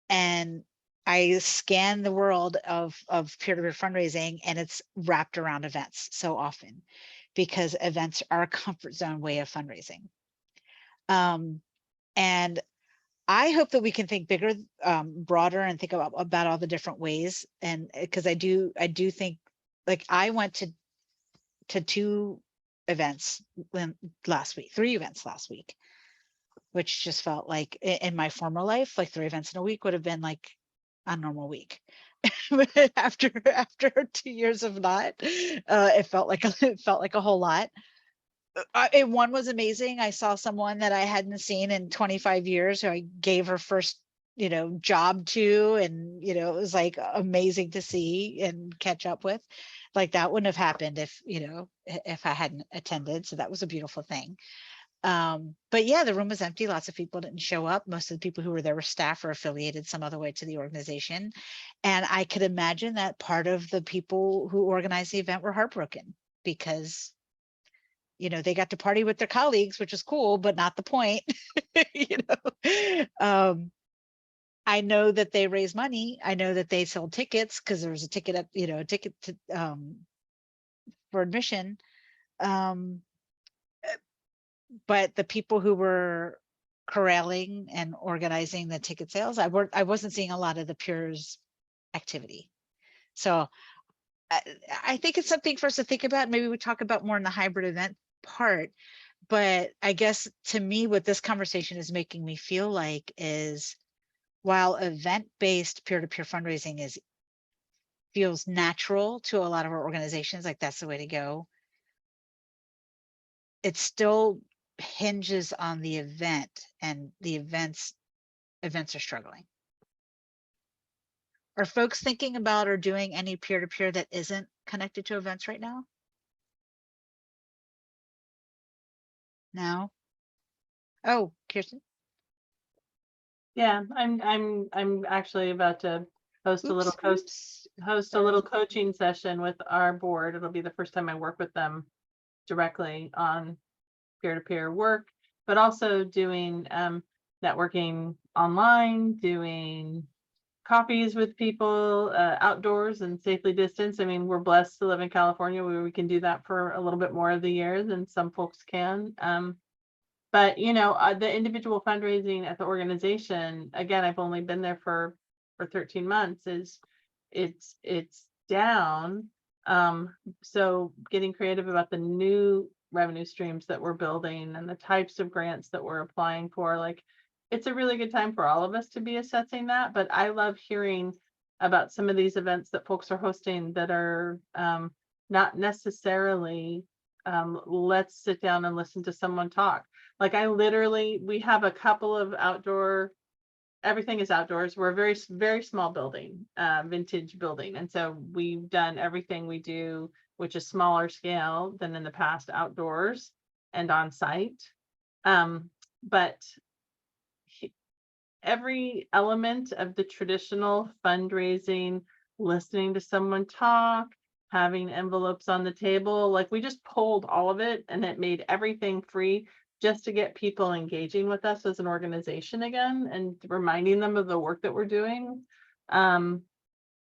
[SPEAKER 1] And I scan the world of peer-to-peer fundraising, and it's wrapped around events so often because events are a comfort zone way of fundraising. And I hope that we can think bigger, broader, and think about all the different ways. And because I do think, like, I went to 2 events last week, 3 events last week, which just felt like in my former life, like 3 events in a week would have been like a normal week. But after 2 years of not, it felt like a whole lot. One was amazing. I saw someone that I hadn't seen in 25 years who I gave her first, job to, and, it was like amazing to see and catch up with. Like that wouldn't have happened if I hadn't attended. So that was a beautiful thing. But yeah, the room was empty. Lots of people didn't show up. Most of the people who were there were staff or affiliated some other way to the organization. And I could imagine that part of the people who organized the event were heartbroken because they got to party with their colleagues, which is cool, but not the point. I know that they raise money. I know that they sold tickets because there was a ticket for admission. But the people who were corralling and organizing the ticket sales, I wasn't seeing a lot of the peers activity. So I think it's something for us to think about. Maybe we talk about more in the hybrid event part. But I guess to me, what this conversation is making me feel like is, while event-based peer-to-peer fundraising feels natural to a lot of our organizations, like that's the way to go, it still hinges on the event, and the events are struggling. Are folks thinking about or doing any peer-to-peer that isn't connected to events right now? No. Oh, Kirsten.
[SPEAKER 2] Yeah, I'm actually about to host a little coaching session with our board. It'll be the first time I work with them directly on peer-to-peer work, but also doing networking online, doing coffees with people outdoors and safely distanced. I mean, we're blessed to live in California where we can do that for a little bit more of the year than some folks can. But the individual fundraising at the organization, again, I've only been there for 13 months, it's down. So getting creative about the new revenue streams that we're building and the types of grants that we're applying for, like, it's a really good time for all of us to be assessing that. But I love hearing about some of these events that folks are hosting that are not necessarily let's sit down and listen to someone talk. Like we have a couple of outdoor, everything is outdoors. We're a very, very small building, vintage building. And so we've done everything we do, which is smaller scale than in the past, outdoors and on site. But every element of the traditional fundraising, listening to someone talk, having envelopes on the table, like we just pulled all of it and it made everything free just to get people engaging with us as an organization again and reminding them of the work that we're doing. And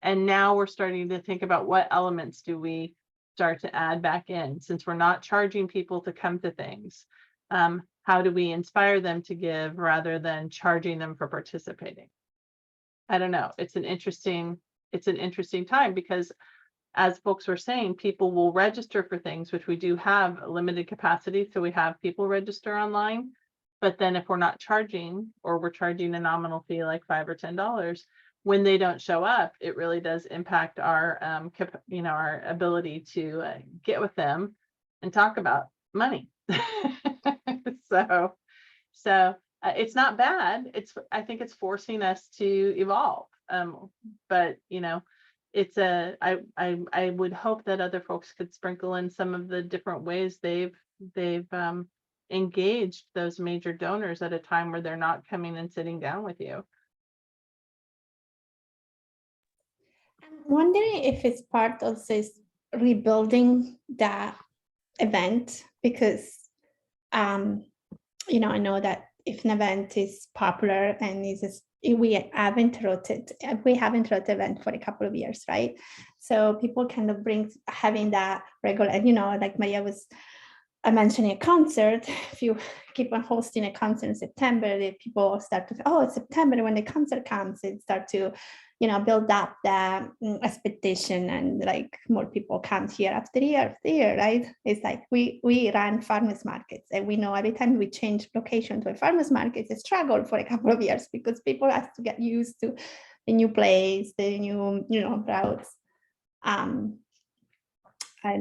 [SPEAKER 2] now we're starting to think about what elements do we start to add back in, since we're not charging people to come to things. How do we inspire them to give rather than charging them for participating? I don't know. It's an interesting time, because as folks were saying, people will register for things, which we do have a limited capacity. So we have people register online, but then if we're not charging, or we're charging a nominal fee like $5 or $10, when they don't show up, it really does impact our, our ability to get with them and talk about money. So it's not bad. I think it's forcing us to evolve. But I would hope that other folks could sprinkle in some of the different ways they've engaged those major donors at a time where they're not coming and sitting down with you.
[SPEAKER 3] I'm wondering if it's part of this rebuilding that event, because I know that if an event is popular and we haven't rotated event for a couple of years, right? So people kind of having that regular, like Maria was mentioning a concert. If you keep on hosting a concert in September, the people start to, it's September when the concert comes, it start to build up the expectation, and like more people come year after year, right? It's like we run farmers markets, and we know every time we change location to a farmers market, it's a struggle for a couple of years, because people have to get used to the new place, the new routes. I'm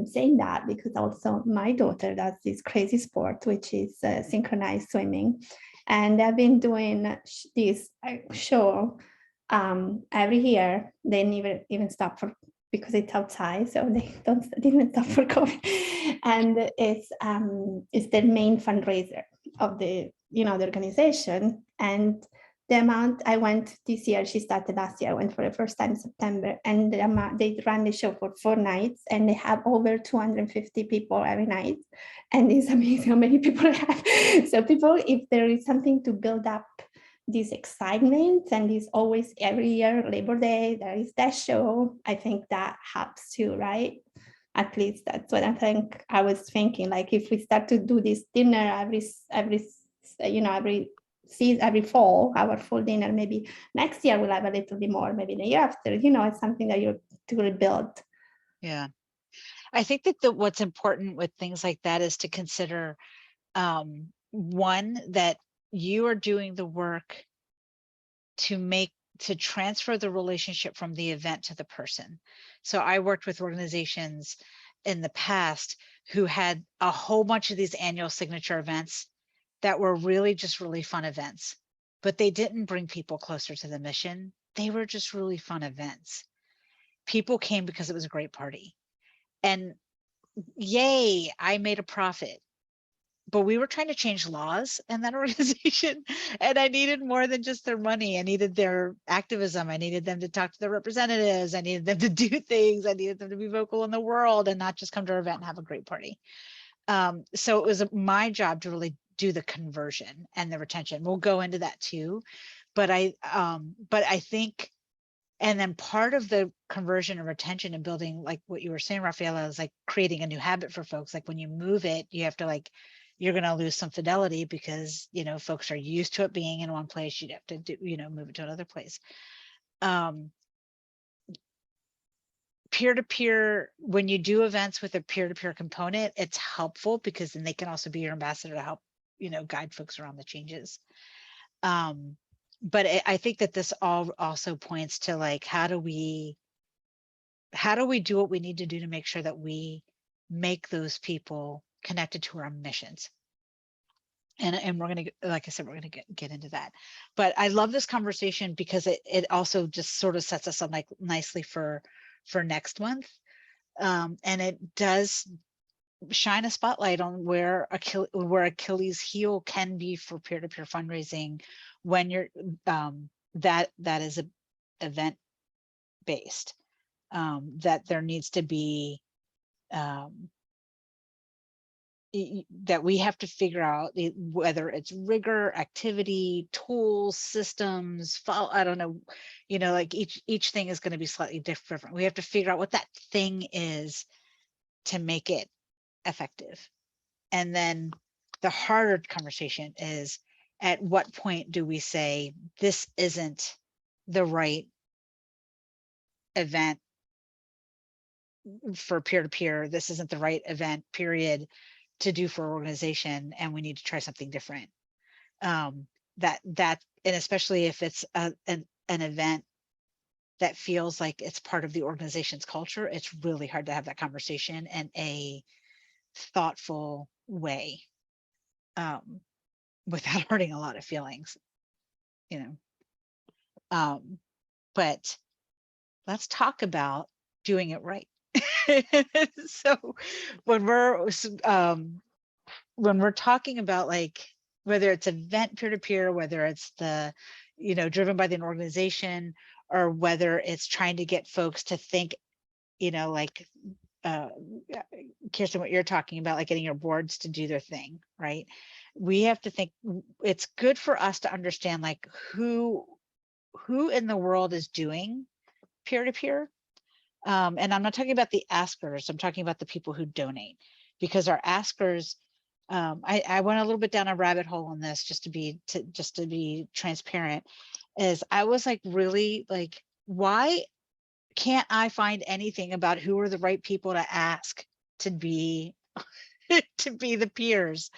[SPEAKER 3] saying that because also my daughter does this crazy sport, which is synchronized swimming, and they've been doing this show every year. They never even stop because it's outside, so they didn't stop for COVID. And it's the main fundraiser of the the organization. And the amount I went this year, she started last year, I went for the first time in September, and the amount, they ran the show for 4 nights, and they have over 250 people every night. And it's amazing how many people they have. So people, if there is something to build up this excitement, and this always every year, Labor Day, there is that show, I think that helps too, right? At least that's what I was thinking, like if we start to do this dinner every fall, our fall dinner, maybe next year we'll have a little bit more, maybe the year after, it's something that you're to rebuild.
[SPEAKER 1] Yeah. I think that what's important with things like that is to consider, one, that you are doing the work to transfer the relationship from the event to the person. So I worked with organizations in the past who had a whole bunch of these annual signature events that were really just really fun events, but they didn't bring people closer to the mission. They were just really fun events. People came because it was a great party, and yay, I made a profit. But we were trying to change laws in that organization, and I needed more than just their money. I needed their activism. I needed them to talk to their representatives. I needed them to do things. I needed them to be vocal in the world and not just come to our event and have a great party. So it was my job to really do the conversion and the retention. We'll go into that too, but I think, and then part of the conversion and retention and building, like what you were saying, Rafaela, is like creating a new habit for folks. Like when you move it, you have to you're going to lose some fidelity because, folks are used to it being in one place. You'd have to do, move it to another place. Peer-to-peer, when you do events with a peer-to-peer component, it's helpful because then they can also be your ambassador to help, guide folks around the changes. But I think that this all also points to like, how do we do what we need to do to make sure that we make those people connected to our missions. And we're going to, like I said, we're going to get into that. But I love this conversation because it also just sort of sets us up like nicely for next month. And it does shine a spotlight on where Achilles heel can be for peer-to-peer fundraising when you're that is a event based, that there needs to be that we have to figure out whether it's rigor, activity, tools, systems, I don't know, like each thing is going to be slightly different. We have to figure out what that thing is to make it effective. And then the harder conversation is, at what point do we say this isn't the right event for peer-to-peer, this isn't the right event, period, to do for organization, and we need to try something different. That and especially if it's an event that feels like it's part of the organization's culture, it's really hard to have that conversation in a thoughtful way, without hurting a lot of feelings, but let's talk about doing it right. So when we're talking about, like, whether it's event peer-to-peer, whether it's the driven by the organization, or whether it's trying to get folks to think, like Kirsten, what you're talking about, like getting your boards to do their thing, right? We have to think it's good for us to understand, like, who in the world is doing peer-to-peer. And I'm not talking about the askers, I'm talking about the people who donate, because our askers, I went a little bit down a rabbit hole on this just to be transparent, is I was like, really, like, why can't I find anything about who are the right people to ask to be to be the peers?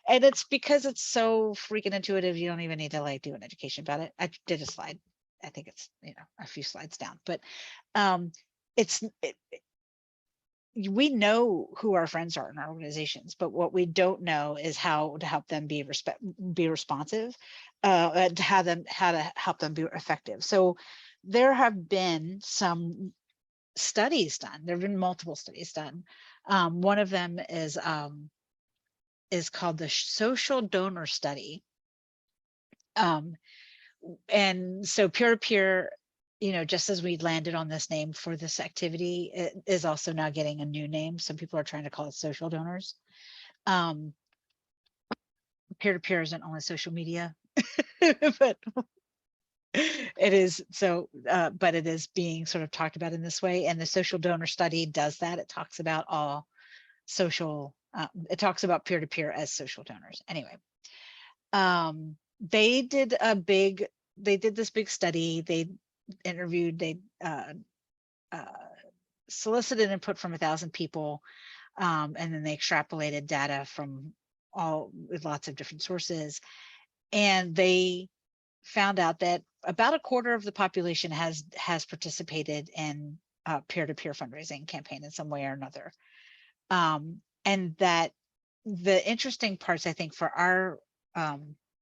[SPEAKER 1] And it's because it's so freaking intuitive, you don't even need to like do an education about it. I did a slide, I think it's a few slides down, but we know who our friends are in our organizations, but what we don't know is how to help them be responsive, to how to help them be effective. So there have been some studies done. There have been multiple studies done. One of them is called the social donor study. And so peer-to-peer, just as we landed on this name for this activity, it is also now getting a new name. Some people are trying to call it social donors. Peer-to-peer isn't only social media, but it is so, but it is being sort of talked about in this way. And the social donor study does that. It talks about all social, it talks about peer-to-peer as social donors. Anyway, they did this big study. They interviewed, they solicited input from 1,000 people, and then they extrapolated data from lots of different sources, and they found out that about a quarter of the population has participated in peer-to-peer fundraising campaign in some way or another, and that the interesting parts, I think, for our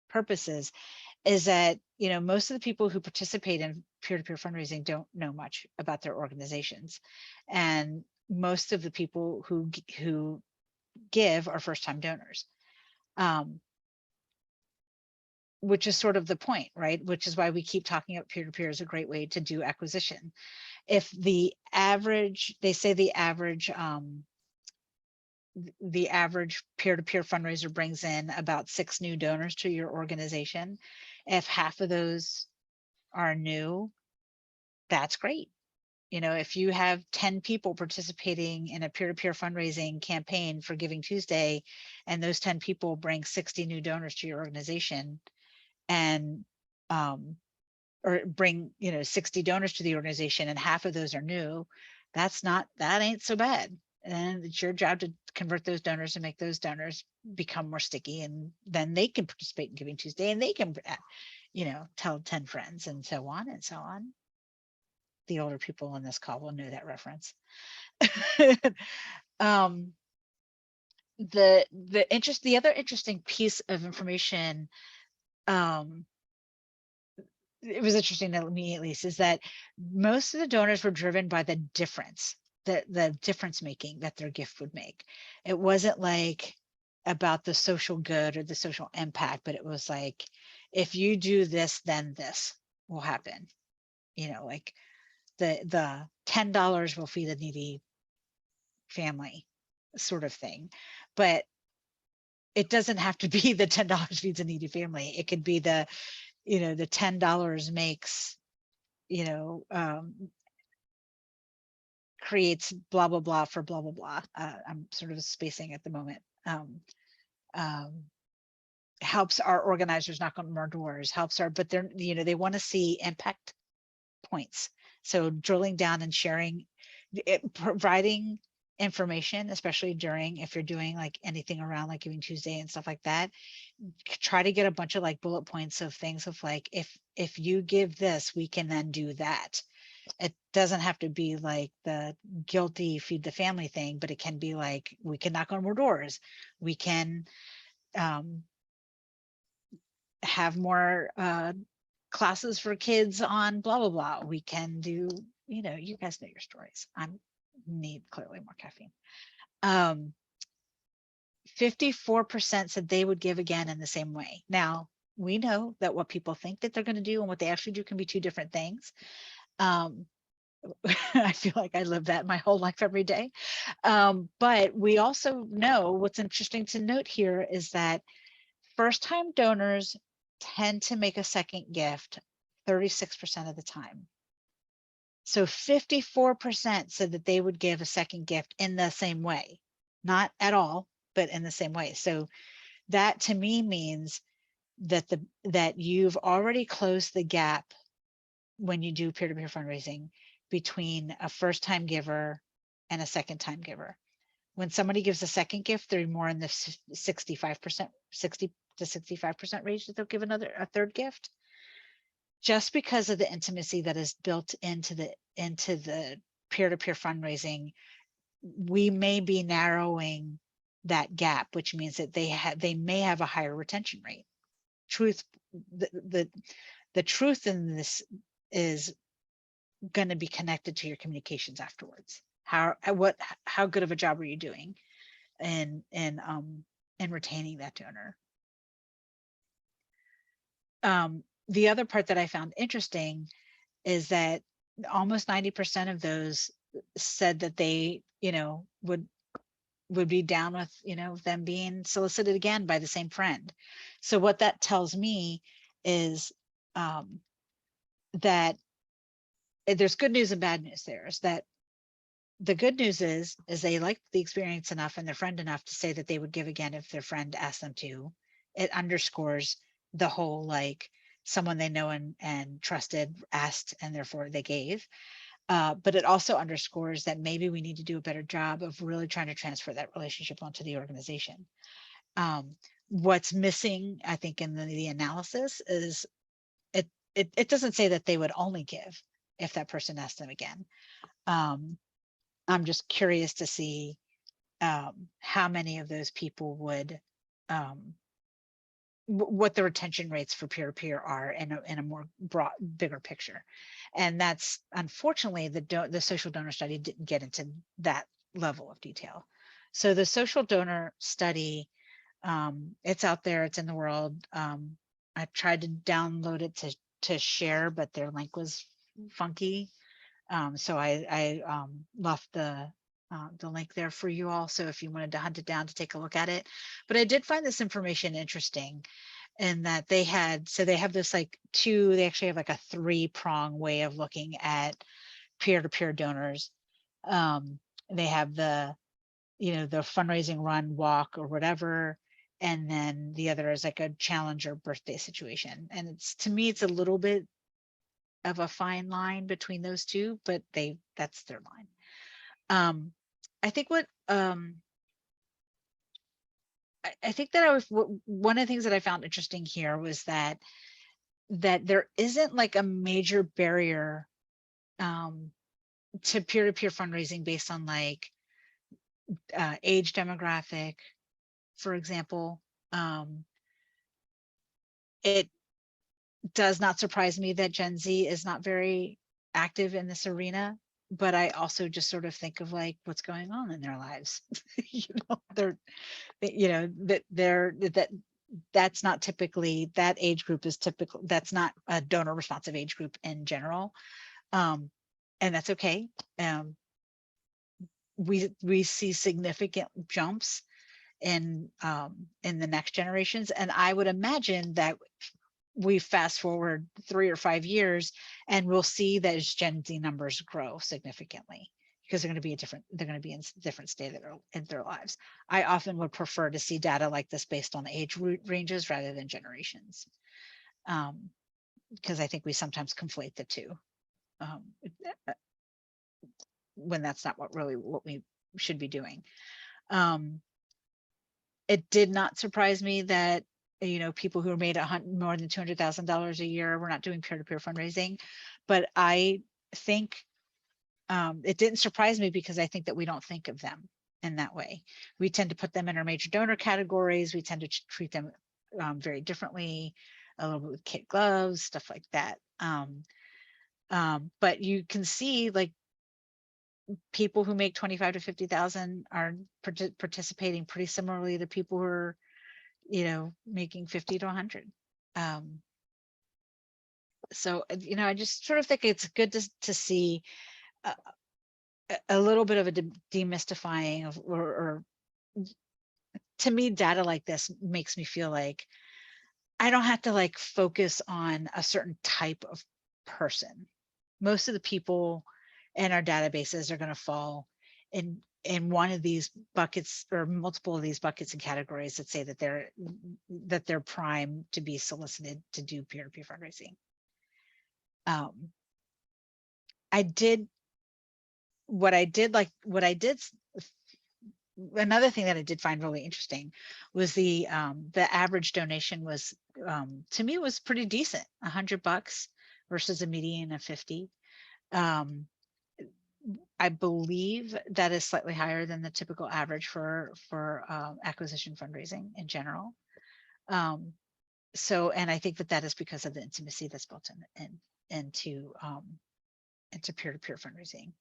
[SPEAKER 1] purposes, is that most of the people who participate in peer-to-peer fundraising don't know much about their organizations, and most of the people who give are first-time donors, which is sort of the point, right? Which is why we keep talking about peer-to-peer as a great way to do acquisition. If they say the average peer-to-peer fundraiser brings in about 6 new donors to your organization, if half of those are new, that's great. If you have 10 people participating in a peer-to-peer fundraising campaign for Giving Tuesday, and those 10 people bring 60 new donors to your organization, and or bring 60 donors to the organization, and half of those are new, that ain't so bad. And it's your job to convert those donors and make those donors become more sticky, and then they can participate in Giving Tuesday, and they can tell 10 friends, and so on and so on. The older people on this call will know that reference. the other interesting piece of information, it was interesting to me at least, is that most of the donors were driven by the difference, the difference making that their gift would make. It wasn't like about the social good or the social impact, but it was like, if you do this, then this will happen. You know, like the $10 will feed a needy family sort of thing. But it doesn't have to be the $10 feeds a needy family. It could be the, you know, the $10 makes, you know, creates blah, blah, blah for blah, blah, blah. I'm sort of spacing at the moment. Um, helps our organizers knock on more doors, helps our, but they're, you know, they want to see impact points. So drilling down and sharing, providing information, especially during, if you're doing like anything around like Giving Tuesday and stuff like that, try to get a bunch of like bullet points of things of like, if you give this, we can then do that. It doesn't have to be like the guilty feed the family thing, but it can be like, we can knock on more doors. We can have more classes for kids on blah, blah, blah. We can do, you know, you guys know your stories. I need clearly more caffeine. 54% said they would give again in the same way. Now, we know that what people think that they're going to do and what they actually do can be two different things. I feel like I live that my whole life every day. But we also know what's interesting to note here is that first-time donors tend to make a second gift 36% of the time. So 54% said that they would give a second gift in the same way, not at all, but in the same way. So that to me means that that you've already closed the gap when you do peer-to-peer fundraising between a first-time giver and a second-time giver. When somebody gives a second gift, they're more in the 65%, 60 to 65% range that they'll give a third gift. Just because of the intimacy that is built into the peer-to-peer fundraising, we may be narrowing that gap, which means that they may have a higher retention rate. The truth in this is going to be connected to your communications afterwards. How good of a job are you doing in retaining that donor? The other part that I found interesting is that almost 90% of those said that they, you know, would be down with, you know, them being solicited again by the same friend. So what that tells me is that there's good news and bad news there. Is that the good news is they liked the experience enough and their friend enough to say that they would give again if their friend asked them to. It underscores the whole, like, someone they know and trusted asked and therefore they gave. But it also underscores that maybe we need to do a better job of really trying to transfer that relationship onto the organization. What's missing, I think, in the analysis is it doesn't say that they would only give if that person asked them again. I'm just curious to see how many of those people would, what the retention rates for peer-to-peer are in a more broad, bigger picture. And that's unfortunately the social donor study didn't get into that level of detail. So the social donor study, it's out there, it's in the world. I tried to download it to share, but their link was funky. So I left the link there for you all. So if you wanted to hunt it down to take a look at it, but I did find this information interesting in that they have this like they actually have like a 3-prong way of looking at peer-to-peer donors. They have the, you know, the fundraising run, walk, or whatever. And then the other is like a challenge or birthday situation. And to me, it's a little bit of a fine line between those two, but that's their line. I think I think that one of the things that I found interesting here was that there isn't like a major barrier to peer-to-peer fundraising based on like age demographic, for example. It does not surprise me that Gen Z is not very active in this arena, but I also just sort of think of like what's going on in their lives. That's not typically, that age group is typical. That's not a donor responsive age group in general. And that's okay. We see significant jumps in the next generations. And I would imagine that we fast forward 3 or 5 years and we'll see those Gen Z numbers grow significantly, because they're going to be in different state in their lives. I often would prefer to see data like this based on age ranges rather than generations. Because I think we sometimes conflate the two. When that's not what we should be doing. It did not surprise me that, people who are made more than $200,000 a year were not doing peer-to-peer fundraising, but I think it didn't surprise me because I think that we don't think of them in that way. We tend to put them in our major donor categories. We tend to treat them very differently, a little bit with kid gloves, stuff like that. But you can see, like, people who make 25 to 50,000 are participating pretty similarly to people who are, making 50 to 100. So, I just sort of think it's good to see a little bit of a demystifying of, or to me, data like this makes me feel like I don't have to like focus on a certain type of person. Most of the people in our databases are going to fall in one of these buckets, or multiple of these buckets and categories that say that they're prime to be solicited to do peer-to-peer fundraising. Another thing that I did find really interesting was the average donation was, to me, was pretty decent, $100 versus a median of 50. I believe that is slightly higher than the typical average for acquisition fundraising in general. So, and I think that is because of the intimacy that's built into peer-to-peer fundraising.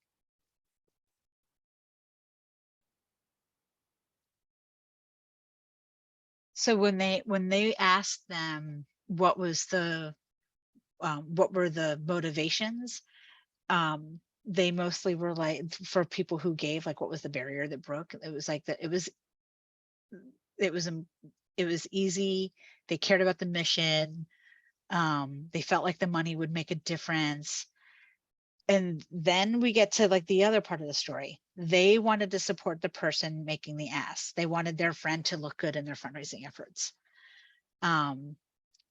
[SPEAKER 1] So when they asked them what were the motivations, they mostly were like, for people who gave, like, what was the barrier that broke? It was like that. It was easy. They cared about the mission. They felt like the money would make a difference. And then we get to like the other part of the story. They wanted to support the person making the ask. They wanted their friend to look good in their fundraising efforts. And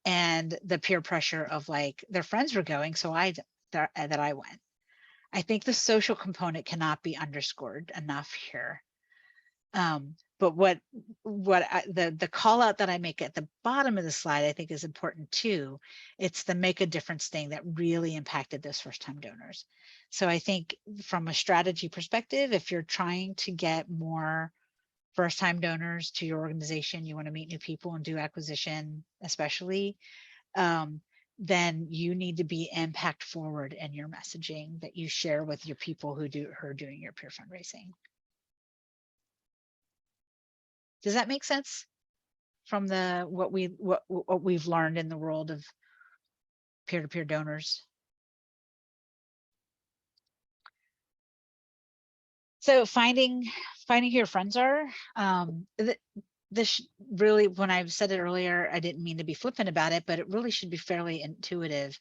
[SPEAKER 1] the peer pressure of like their friends were going, so I went. I think the social component cannot be underscored enough here. But the call out that I make at the bottom of the slide, I think, is important too. It's the make a difference thing that really impacted those first time donors. So I think from a strategy perspective, if you're trying to get more first time donors to your organization, you want to meet new people and do acquisition, especially, then you need to be impact forward in your messaging that you share with your people who are doing your peer fundraising. Does that make sense from what we've learned in the world of peer-to-peer donors? So finding who your friends are. This really, when I said it earlier, I didn't mean to be flippant about it, but it really should be fairly intuitive.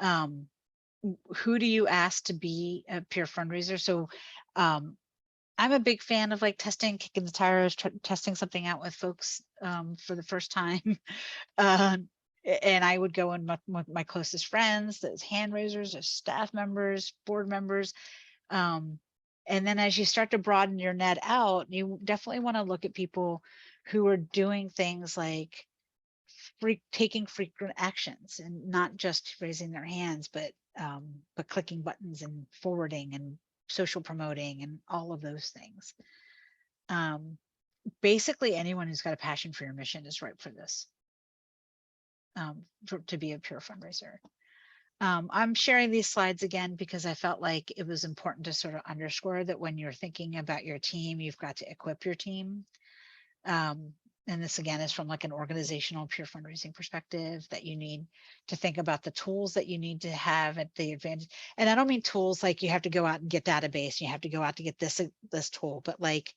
[SPEAKER 1] Who do you ask to be a peer fundraiser? So I'm a big fan of like kicking the tires, testing something out with folks for the first time. And I would go in with my closest friends, those hand raisers, as staff members, board members. And then as you start to broaden your net out, you definitely want to look at people who are doing things like taking frequent actions, and not just raising their hands, but clicking buttons and forwarding and social promoting and all of those things. basically anyone who's got a passion for your mission is ripe for this, to be a pure fundraiser. I'm sharing these slides again because I felt like it was important to sort of underscore that when you're thinking about your team, you've got to equip your team. And this again is from like an organizational pure fundraising perspective, that you need to think about the tools that you need to have at the advantage. And I don't mean tools like you have to go out and get database, you have to go out to get this tool, but like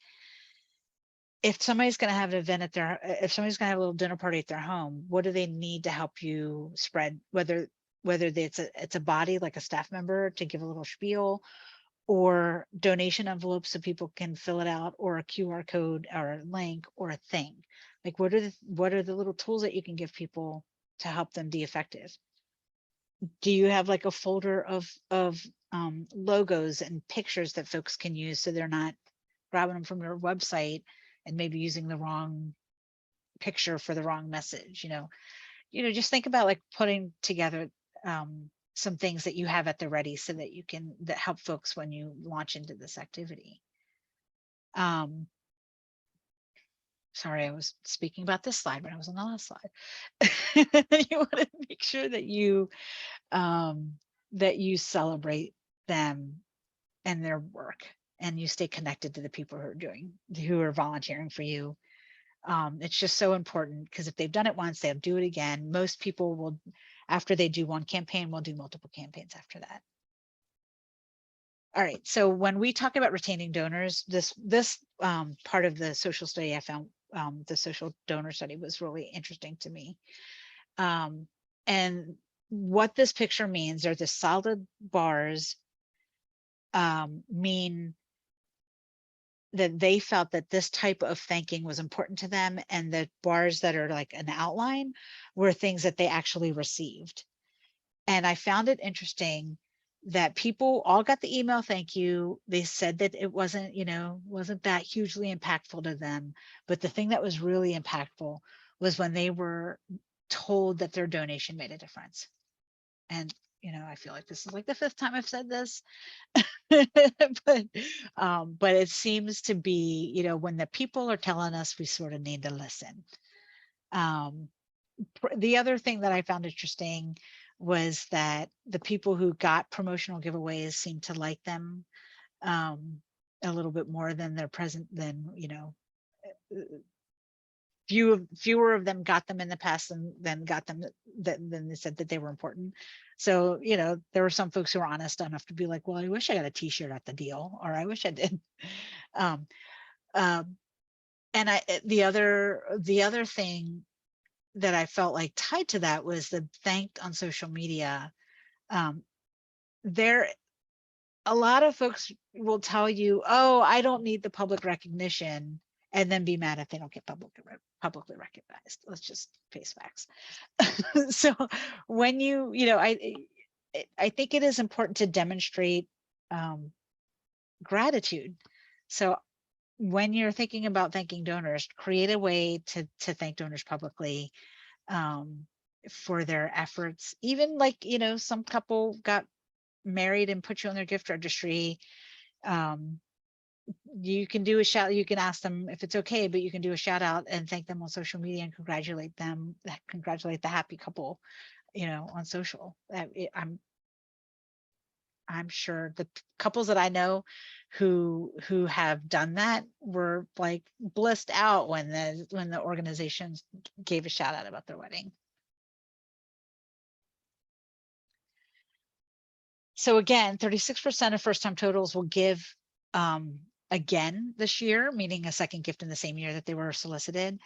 [SPEAKER 1] if somebody's going to have an event at their, if somebody's going to have a little dinner party at their home, what do they need to help you spread? Whether it's a body like a staff member to give a little spiel, or donation envelopes so people can fill it out, or a QR code or a link or a thing. Like what are the little tools that you can give people to help them be effective? Do you have like a folder of logos and pictures that folks can use so they're not grabbing them from your website and maybe using the wrong picture for the wrong message? Just think about like putting together some things that you have at the ready so that that help folks when you launch into this activity. Sorry, I was speaking about this slide when I was on the last slide. You want to make sure that you celebrate them and their work, and you stay connected to the people who are volunteering for you. It's just so important, because if they've done it once, they'll do it again. Most people will, after they do one campaign, will do multiple campaigns after that. All right, so when we talk about retaining donors, this part of the social study, I found the social donor study was really interesting to me. And what this picture means, are the solid bars mean that they felt that this type of thanking was important to them, and the bars that are like an outline were things that they actually received. And I found it interesting that people all got the email thank you. They said that it wasn't that hugely impactful to them, but the thing that was really impactful was when they were told that their donation made a difference. And I feel like this is like the 5th time I've said this, but it seems to be, when the people are telling us, we sort of need to listen. The other thing that I found interesting was that the people who got promotional giveaways seemed to like them a little bit more than their present, fewer of them got them in the past than got them, then they said that they were important. So there were some folks who were honest enough to be like, well, I wish I got a t-shirt at the deal, or I wish I did. And the other thing that I felt like tied to that was the thanked on social media. A lot of folks will tell you, oh, I don't need the public recognition, and then be mad if they don't get publicly recognized. Let's just face facts. So when I think it is important to demonstrate gratitude. So when you're thinking about thanking donors, create a way to thank donors publicly for their efforts. Even like, some couple got married and put you on their gift registry. You can do a shout, you can ask them if it's okay, but you can do a shout out and thank them on social media and congratulate the happy couple, on social. I'm sure the couples that I know who have done that were like blissed out when the organizations gave a shout out about their wedding. So again, 36% of first time totals will give again this year, meaning a second gift in the same year that they were solicited.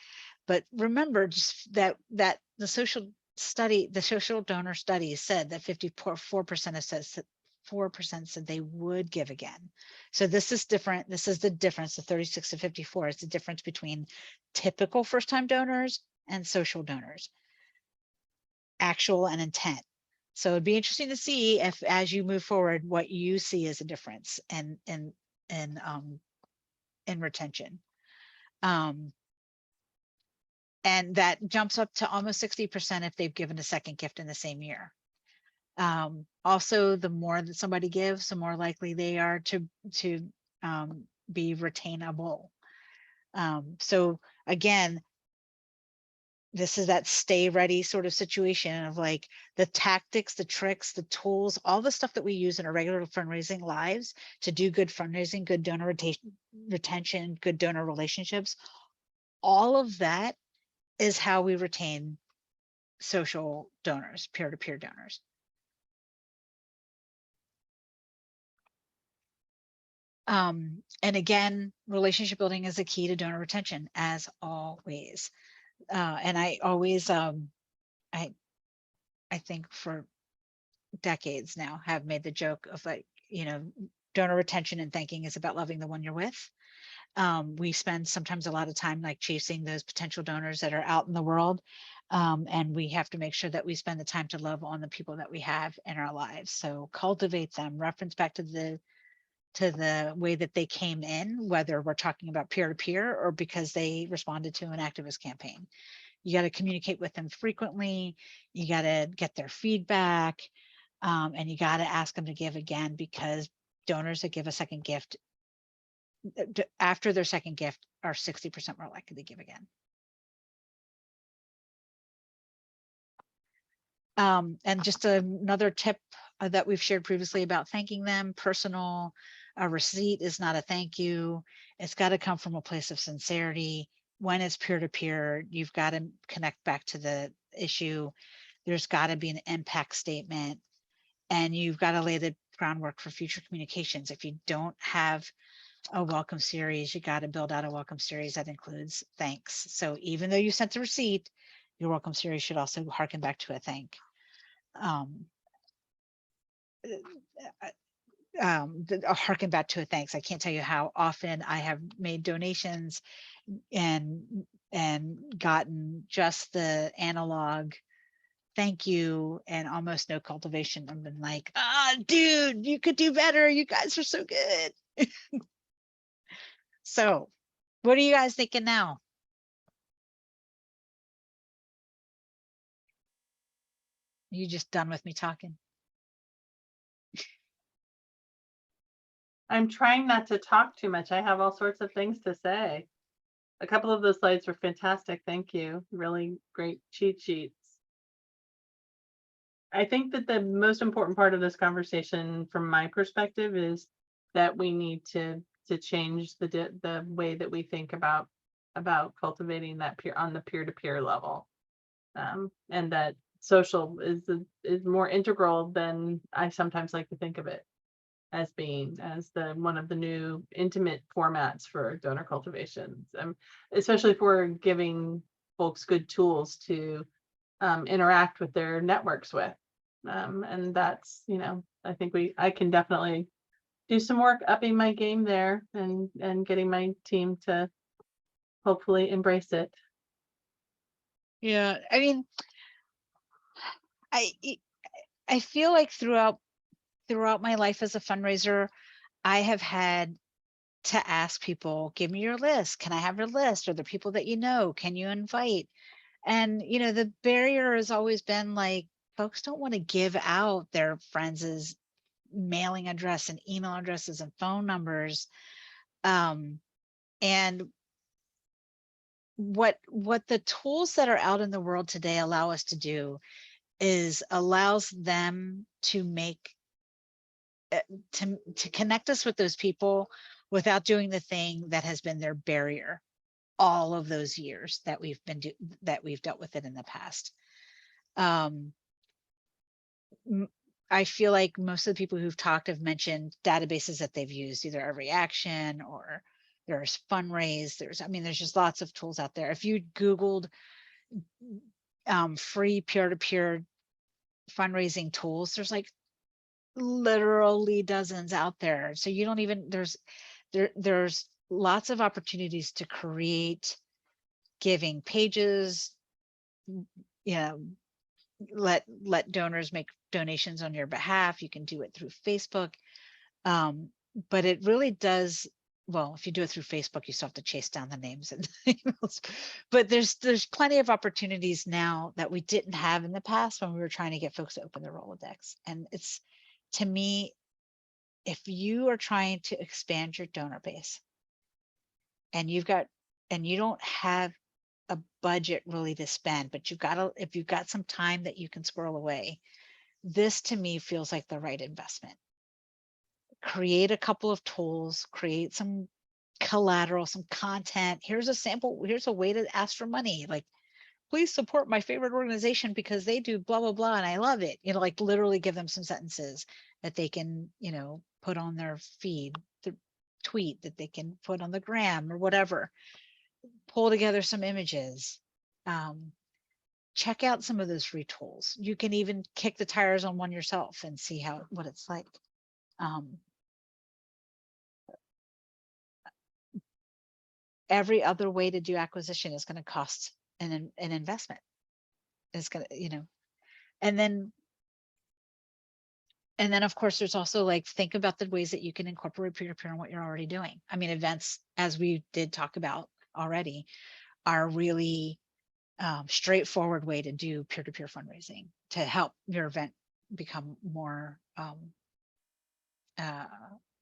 [SPEAKER 1] But remember just that the social donor study said that 4% said they would give again. So this is different. This is the difference, the 36 to 54. It's the difference between typical first time donors and social donors, actual and intent. So it'd be interesting to see if, as you move forward, what you see as a difference in retention. And that jumps up to almost 60% if they've given a second gift in the same year. Also, the more that somebody gives, the more likely they are to be retainable. So again, this is that stay ready sort of situation of like the tactics, the tricks, the tools, all the stuff that we use in our regular fundraising lives to do good fundraising, good donor retention, good donor relationships. All of that is how we retain social donors, peer-to-peer donors. And again, relationship building is a key to donor retention, as always. And I always, I think for decades now have made the joke of like, donor retention and thanking is about loving the one you're with. We spend sometimes a lot of time like chasing those potential donors that are out in the world. And we have to make sure that we spend the time to love on the people that we have in our lives. So cultivate them, reference back to the way that they came in, whether we're talking about peer-to-peer or because they responded to an activist campaign. You got to communicate with them frequently. You got to get their feedback. And you got to ask them to give again, because donors that give a second gift after their second gift are 60% more likely to give again. And just another tip that we've shared previously about thanking them, personal. A receipt is not a thank you. It's got to come from a place of sincerity. When it's peer-to-peer, you've got to connect back to the issue. There's got to be an impact statement, and you've got to lay the groundwork for future communications. If you don't have a welcome series, you got to build out a welcome series that includes thanks. So even though you sent the receipt, your welcome series should also harken back to a thank. Harken back to a thanks. I can't tell you how often I have made donations and gotten just the analog thank you and almost no cultivation. I've been like, dude, you could do better. You guys are so good. So what are you guys thinking now? Are you just done with me talking?
[SPEAKER 2] I'm trying not to talk too much. I have all sorts of things to say. A couple of those slides were fantastic. Thank you. Really great cheat sheets. I think that the most important part of this conversation from my perspective is that we need to change the way that we think about cultivating that on the peer-to-peer level. And that social is more integral than I sometimes like to think of it as being, as one of the new intimate formats for donor cultivation, especially if we're giving folks good tools to interact with their networks with. And that's, I think I can definitely do some work upping my game there and getting my team to hopefully embrace it.
[SPEAKER 1] Yeah, I mean, I feel like throughout my life as a fundraiser, I have had to ask people, give me your list. Can I have your list? Are there people that you know? Can you invite? And the barrier has always been like, folks don't want to give out their friends' mailing address and email addresses and phone numbers. And what the tools that are out in the world today allow us to do is allows them to make to connect us with those people without doing the thing that has been their barrier all of those years that we've dealt with it in the past. I feel like most of the people who've talked have mentioned databases that they've used, either Every Action or there's Fundraise. There's just lots of tools out there. If you Googled free peer-to-peer fundraising tools, there's like literally dozens out there. So you don't even, there's lots of opportunities to create giving pages, let donors make donations on your behalf. You can do it through Facebook. But it really does, well, if you do it through Facebook, you still have to chase down the names and the emails. But there's plenty of opportunities now that we didn't have in the past when we were trying to get folks to open their Rolodex. And it's, to me, if you are trying to expand your donor base and you've got and you don't have a budget really to spend, but if you've got some time that you can squirrel away, this to me feels like the right investment. Create a couple of tools, create some collateral, some content. Here's a sample, here's a way to ask for money. Like, please support my favorite organization because they do blah, blah, blah, and I love it. You know, like literally give them some sentences that they can, you know, put on their feed, the tweet that they can put on the gram or whatever. Pull together some images. Check out some of those free tools. You can even kick the tires on one yourself and see what it's like. Every other way to do acquisition is going to cost an investment. It's going to, you know, and then of course, there's also like, think about the ways that you can incorporate peer-to-peer in what you're already doing. I mean, events, as we did talk about already, are really straightforward way to do peer-to-peer fundraising to help your event become more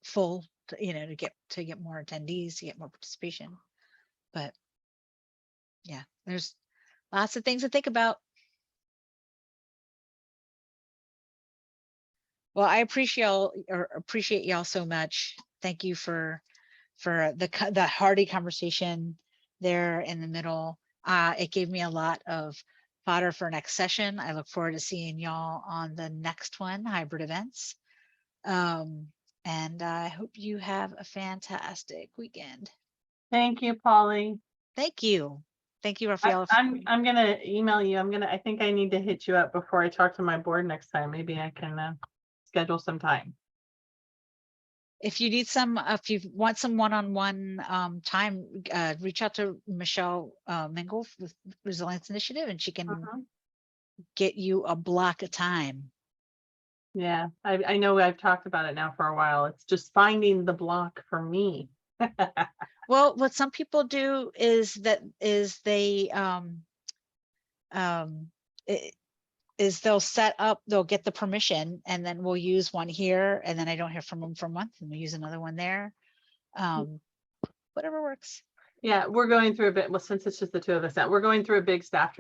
[SPEAKER 1] full, you know, to get more attendees, to get more participation. But yeah, there's lots of things to think about. Well, I appreciate y'all so much. Thank you for the hearty conversation there in the middle. It gave me a lot of fodder for next session. I look forward to seeing y'all on the next one, hybrid events. And I hope you have a fantastic weekend.
[SPEAKER 2] Thank you, Polly.
[SPEAKER 1] Thank you. Thank you, Rafaela.
[SPEAKER 2] I'm gonna email you. I think I need to hit you up before I talk to my board next time. Maybe I can schedule some time.
[SPEAKER 1] If you need if you want some one-on-one time, reach out to Michelle Mingle with Resilience Initiative, and she can get you a block of time.
[SPEAKER 2] Yeah, I know I've talked about it now for a while. It's just finding the block for me.
[SPEAKER 1] Well, what some people do is they they'll set up, they'll get the permission, and then we'll use one here, and then I don't hear from them for a month, and we use another one there. Whatever works.
[SPEAKER 2] Yeah, we're going through a bit. Well, since it's just the two of us now, we're going through a big staff transition